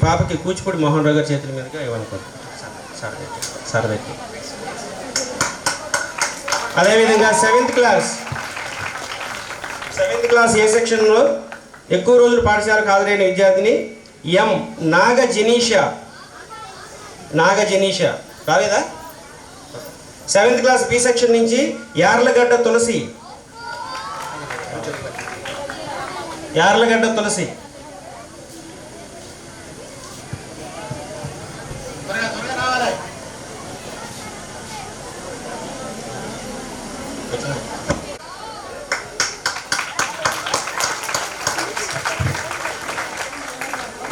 పాపకి కూచిపూడి మోహన్ రావు గారి చేతుల మీదుగా ఇవ్వాలనుకుంటున్నాను. సరదెట్టి. అదేవిధంగా 7th క్లాస్ ఏ సెక్షన్లో ఎక్కువ రోజులు పాఠశాలకు హాజరైన విద్యార్థిని ఎం నాగ జెనీషా రాలేదా? 7th క్లాస్ బి సెక్షన్ నుంచి యార్లగడ్డ తులసి.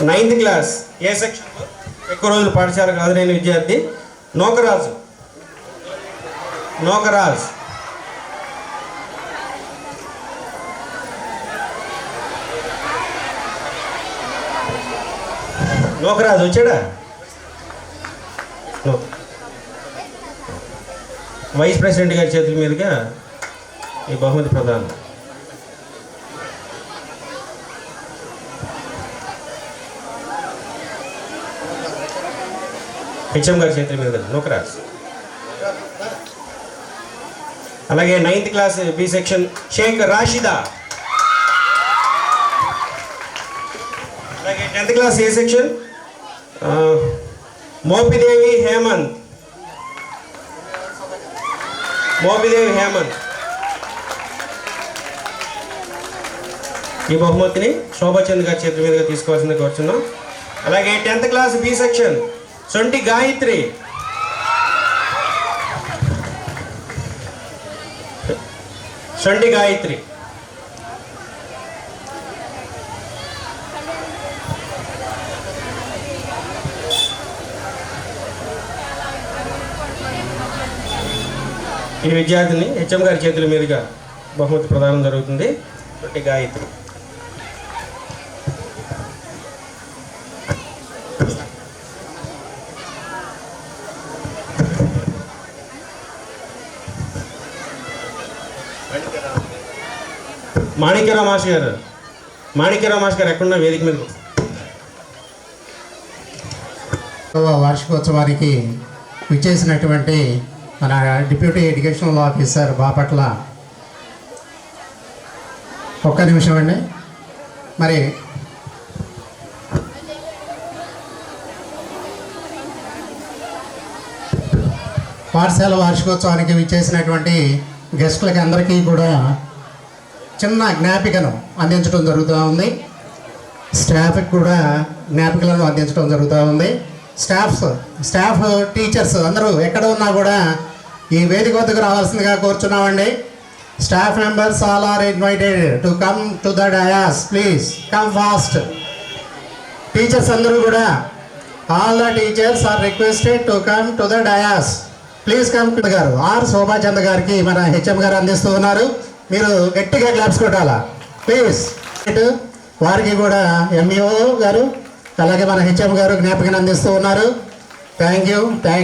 నైన్త్ క్లాస్ ఏ సెక్షన్లో ఎక్కువ రోజులు పాఠశాలకు హాజరైన విద్యార్థి నోకరాజు. వచ్చాడా? వైస్ ప్రెసిడెంట్ గారి చేతుల మీదుగా ఈ బహుమతి ప్రదానం. హెచ్ఎం గారి చేతుల మీదుగా నోకరాజ్. అలాగే 9th class B section Sheikh Rashida. అలాగే 10th class A section Mopidevi Hemanth. ఈ బహుమతిని శోభాచంద్ గారి చేతుల మీదుగా తీసుకోవాల్సిందిగా కోరుచున్నాం. అలాగే 10th క్లాస్ బి సెక్షన్ సొంటి గాయత్రి. ఈ విద్యార్థిని హెచ్ఎం గారి చేతుల మీదుగా బహుమతి ప్రదానం జరుగుతుంది. గాయత్రి. మాణిక్యరావు మాస్టర్ గారు ఎక్కడున్నా వేదిక మీద. వార్షికోత్సవానికి విచ్చేసినటువంటి మన డిప్యూటీ ఎడ్యుకేషనల్ ఆఫీసర్ బాపట్ల, ఒక్క నిమిషం అండి. మరి పాఠశాల వార్షికోత్సవానికి విచ్చేసినటువంటి గెస్టులకి అందరికీ కూడా చిన్న జ్ఞాపికను అందించడం జరుగుతూ ఉంది. స్టాఫ్కి కూడా జ్ఞాపికలను అందించడం జరుగుతూ ఉంది. స్టాఫ్ టీచర్స్ అందరూ ఎక్కడ ఉన్నా కూడా ఈ వేదిక వద్దకు రావాల్సిందిగా కోరుచున్నామండి. Staff members all are invited to come to the dais. Please come fast. Teachers అందరూ కూడా all the teachers are requested to come to the dais. Please come to గారు. ఆర్ శోభాచంద్ గారికి మన హెచ్ఎం గారు అందిస్తూ ఉన్నారు. మీరు గట్టిగా క్లాప్స్ కొట్టాలా ప్లీజ్. వారికి కూడా ఎంఈఓ గారు అలాగే మన హెచ్ఎం గారు జ్ఞాపకం అందిస్తూ ఉన్నారు. Thank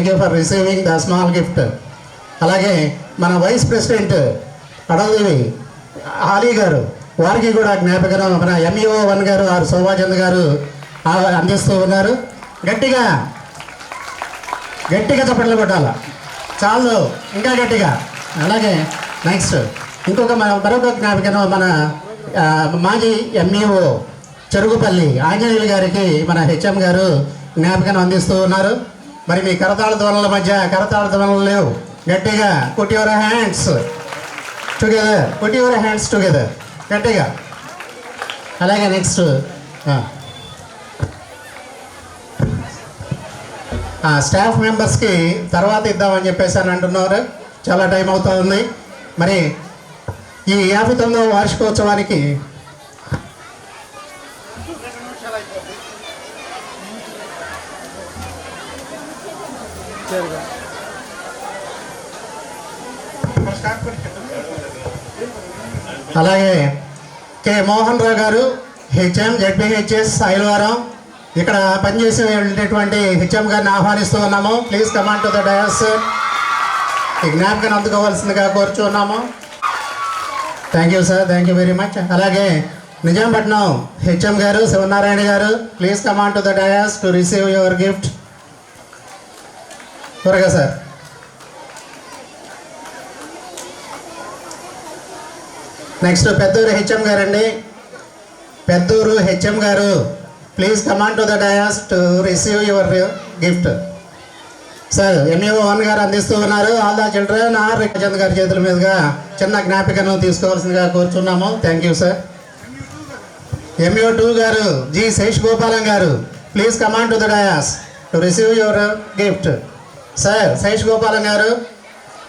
you for receiving the small gift. అలాగే మన వైస్ ప్రెసిడెంట్ అడలదేవి ఆలీ గారు, వారికి కూడా జ్ఞాపకం మన ఎంఈఓ 1 గారు ఆర్ శోభాచంద్ గారు అందిస్తూ ఉన్నారు. గట్టిగా చప్పట్లు కొట్టాలా. చాలు, ఇంకా గట్టిగా. అలాగే నెక్స్ట్ మరొక జ్ఞాపికను మన మాజీ ఎంఈఓ చెరుగుపల్లి ఆంజనేయులు గారికి మన హెచ్ఎం గారు జ్ఞాపికను అందిస్తూ ఉన్నారు. మరి మీ కరతాళ ధ్వనుల మధ్య కరతాళ ధ్వనులు లేవు. గట్టిగా put your hands together, put your hands together గట్టిగా. అలాగే నెక్స్ట్ స్టాఫ్ మెంబర్స్కి తర్వాత ఇద్దామని చెప్పేసి అని అంటున్నారు. చాలా టైం అవుతా ఉంది. మరి ఈ 59వ వార్షికోత్సవానికి అలాగే కె మోహన్ రావు గారు హెచ్ఎం జెడ్పీహెచ్ఎస్ ఐలవరం ఇక్కడ పనిచేసేటువంటి హెచ్ఎం గారిని ఆహ్వానిస్తూ ఉన్నాము. Please command to the dais. ఈ జ్ఞాపకం అందుకోవాల్సిందిగా కోరుచున్నాము. Thank you sir, thank you very much. అలాగే నిజాంపట్నం హెచ్ఎం గారు శివనారాయణ గారు please command to the dais to receive your gift. త్వరగా సార్. నెక్స్ట్ పెద్దూరు హెచ్ఎం గారు అండి, పెద్దూరు హెచ్ఎం గారు please command to the dais to receive your gift. Sir MEO 1 గారు అందిస్తూ ఉన్నారు. All the children R Chand గారి చేతుల మీదుగా చిన్న జ్ఞాపికను తీసుకోవాల్సిందిగా కోరుచున్నాము. Thank you sir. ఎంఈఓ 2 గారు జి శేష్ గోపాలం గారు please command to the dais to receive your gift. Sir Sesh Gopalam గారు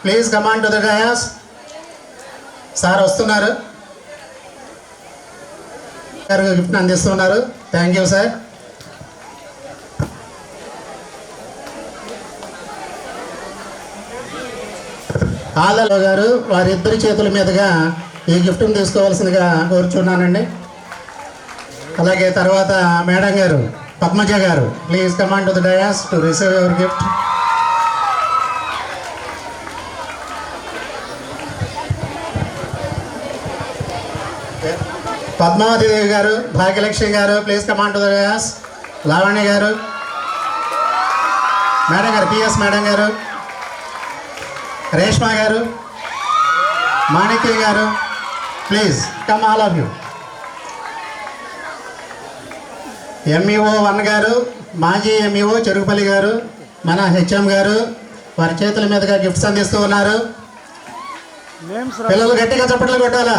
please command to the dais. Sir వస్తున్నారు, గారు గిఫ్ట్ని అందిస్తున్నారు. Thank you sir. ఆదలో గారు వారిద్దరి చేతుల మీదుగా ఈ గిఫ్ట్ని తీసుకోవాల్సిందిగా కోరుచున్నానండి. అలాగే తర్వాత మేడం గారు పద్మజ గారు please command to the dais to receive your gift. Padmavathi Devi గారు భాగ్యలక్ష్మి గారు please command to the dais. Lavanya గారు, మేడం గారు పిఎస్ మేడం గారు, రేష్మా గారు, మాణిక్య గారు please come all of you. MEO 1 గారు మాజీ ఎంఈఓ చెరుగుపల్లి గారు మన హెచ్ఎం గారు వారి చేతుల మీదుగా గిఫ్ట్స్ అందిస్తూ ఉన్నారు. పిల్లలు గట్టిగా చప్పట్లు కొట్టాలా.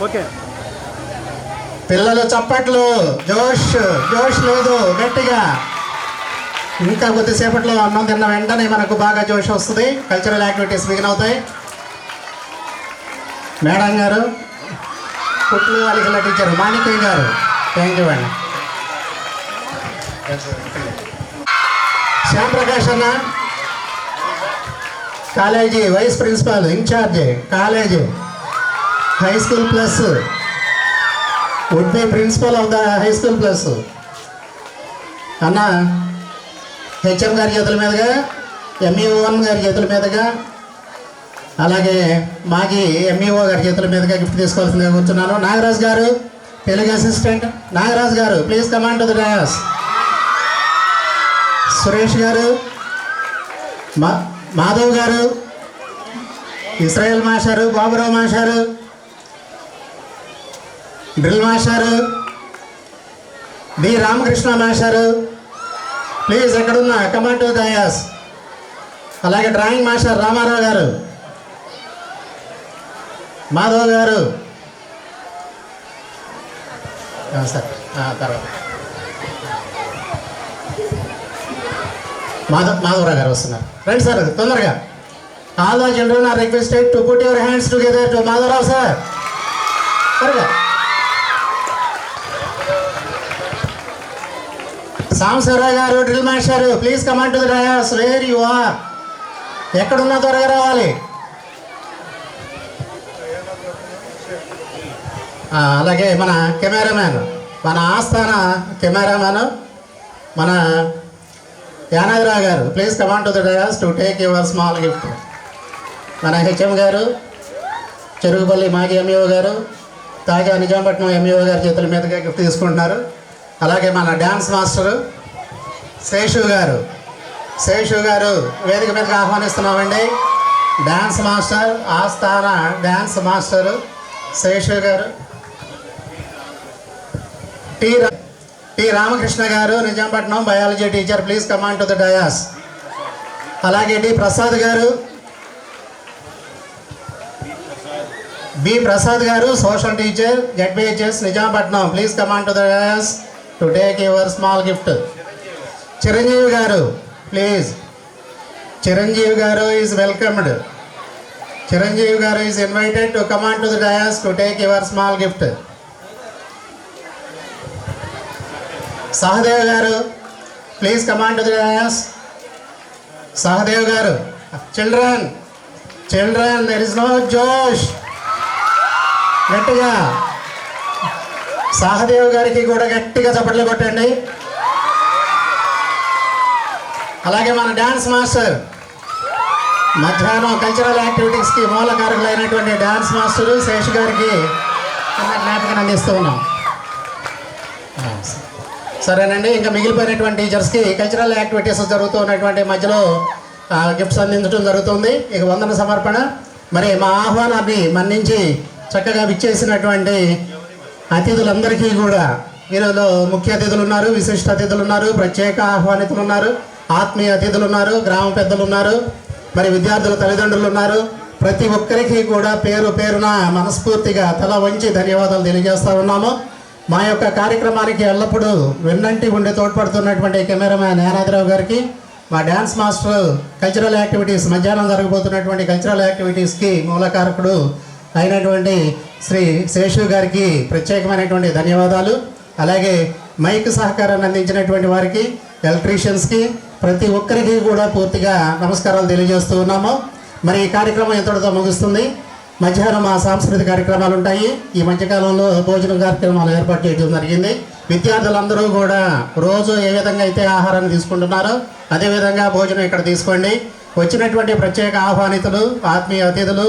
ఓకే పిల్లలు చప్పట్లు, జోష్ జోష్ లేదు గట్టిగా. ఇంకా కొద్దిసేపట్లో అన్నం తిన్న వెంటనే మనకు బాగా జోష్ వస్తుంది. కల్చరల్ యాక్టివిటీస్ బిగిన్ అవుతాయి. మేడం గారు కుట్లు అలికల టీచర్ మాణిక్య గారు థ్యాంక్ యూ అండి. శ్యామప్రకాష్ అన్న college vice principal in charge college high school plus would be principal of the high school plus అన్న హెచ్ఎం గారి చేతుల మీదుగా ఎంఈఓ 1 గారి చేతుల మీదుగా అలాగే మాజీ ఎంఈఓ గారి చేతుల మీదుగా గిఫ్ట్ తీసుకోవాల్సిందిగా కూర్చున్నాను. నాగరాజు గారు తెలుగు అసిస్టెంట్ నాగరాజు గారు please command to the dais. Suresh గారు, మాధవ్ గారు, ఇస్రాయల్ మాస్టారు, బాబురావు మాస్టారు, డ్రిల్ మాస్టారు, డి రామకృష్ణ మాస్టారు ప్లీజ్ ఎక్కడున్నా కమాండ్ టు డయాస్. అలాగే డ్రాయింగ్ మాస్టర్ రామారావు గారు, మాధవ్ గారు సార్ తర్వాత మాధవరావు గారు వస్తున్నారు. రండి సార్ తొందరగా. All the children are requested to put your hands together to Madhavarao sir. త్వరగా. Sambasivarao garu drill master please command to the dais where you are. ఎక్కడున్నా త్వరగా రావాలి. అలాగే మన కెమెరామ్యాన్ మన ఆస్థాన కెమెరామ్యాన్ మన యానాదిరావు గారు please come on to the dais to take your small gift. మన హెచ్ఎం గారు, చెరుగుపల్లి మాజీ ఎంఈఓ గారు, తాజా నిజాంపట్నం ఎంఈఓ గారి చేతుల మీదుగా గిఫ్ట్ తీసుకుంటున్నారు. అలాగే మన డ్యాన్స్ మాస్టరు శేషు గారు వేదిక మీదకి ఆహ్వానిస్తున్నామండి. డ్యాన్స్ మాస్టర్, ఆస్థాన డ్యాన్స్ మాస్టరు శేషు గారు. టి రామకృష్ణ గారు, Nizampatnam biology teacher, please come on to the dais. అలాగే డి ప్రసాద్ గారు, బి ప్రసాద్ గారు, social teacher, ZPHS Nizampatnam, please come on to the dais to take your small gift. Chiranjeevi గారు ప్లీజ్. చిరంజీవి గారు ఈజ్ వెల్కమ్డ్. చిరంజీవి గారు is invited to come on to the dais to take your small gift. Sahadev గారు please come on to the dais. Sahadev గారు, children there is no జోష్. గట్టిగా సహదేవ్ గారికి కూడా గట్టిగా చప్పట్లు కొట్టండి. అలాగే మన డ్యాన్స్ మాస్టర్, మధ్యాహ్నం కల్చరల్ యాక్టివిటీస్కి మూలకారకులైనటువంటి డ్యాన్స్ మాస్టరు శేష్ గారికి జ్ఞాపకం అందిస్తూ ఉన్నాం. సరేనండి, ఇంకా మిగిలిపోయినటువంటి టీచర్స్కి కల్చరల్ యాక్టివిటీస్ జరుగుతూ ఉన్నటువంటి మధ్యలో గిఫ్ట్స్ అందించడం జరుగుతుంది. ఇక వందన సమర్పణ. మరి మా ఆహ్వానాన్ని మన్నించి చక్కగా విచ్చేసినటువంటి అతిథులందరికీ కూడా, ఈరోజు ముఖ్య అతిథులు ఉన్నారు, విశిష్ట అతిథులు ఉన్నారు, ప్రత్యేక ఆహ్వానితులు ఉన్నారు, ఆత్మీయ అతిథులు ఉన్నారు, గ్రామ పెద్దలు ఉన్నారు, మరి విద్యార్థుల తల్లిదండ్రులు ఉన్నారు. ప్రతి ఒక్కరికి కూడా పేరు పేరున మనస్ఫూర్తిగా తల వంచి ధన్యవాదాలు తెలియజేస్తూ ఉన్నాము. మా యొక్క కార్యక్రమానికి ఎల్లప్పుడూ వెన్నంటి ఉండి తోడ్పడుతున్నటువంటి కెమెరామ్యాన్ యానాదిరావు గారికి, మా డ్యాన్స్ మాస్టర్, కల్చరల్ యాక్టివిటీస్ మధ్యాహ్నం జరగబోతున్నటువంటి కల్చరల్ యాక్టివిటీస్కి మూలకారకుడు అయినటువంటి శ్రీ శేషు గారికి ప్రత్యేకమైనటువంటి ధన్యవాదాలు. అలాగే మైక్ సహకారాన్ని అందించినటువంటి వారికి, ఎలక్ట్రీషియన్స్కి, ప్రతి ఒక్కరికి కూడా పూర్తిగా నమస్కారాలు తెలియజేస్తూ ఉన్నాము. మరి ఈ కార్యక్రమం ఎంతటితో ముగుస్తుంది. మధ్యాహ్నం మా సాంస్కృతిక కార్యక్రమాలు ఉంటాయి. ఈ మధ్యకాలంలో భోజన కార్యక్రమాలు ఏర్పాటు చేయడం జరిగింది. విద్యార్థులందరూ కూడా రోజు ఏ విధంగా అయితే ఆహారాన్ని తీసుకుంటున్నారో అదేవిధంగా భోజనం ఇక్కడ తీసుకోండి. వచ్చినటువంటి ప్రత్యేక ఆహ్వానితులు, ఆత్మీయ అతిథులు,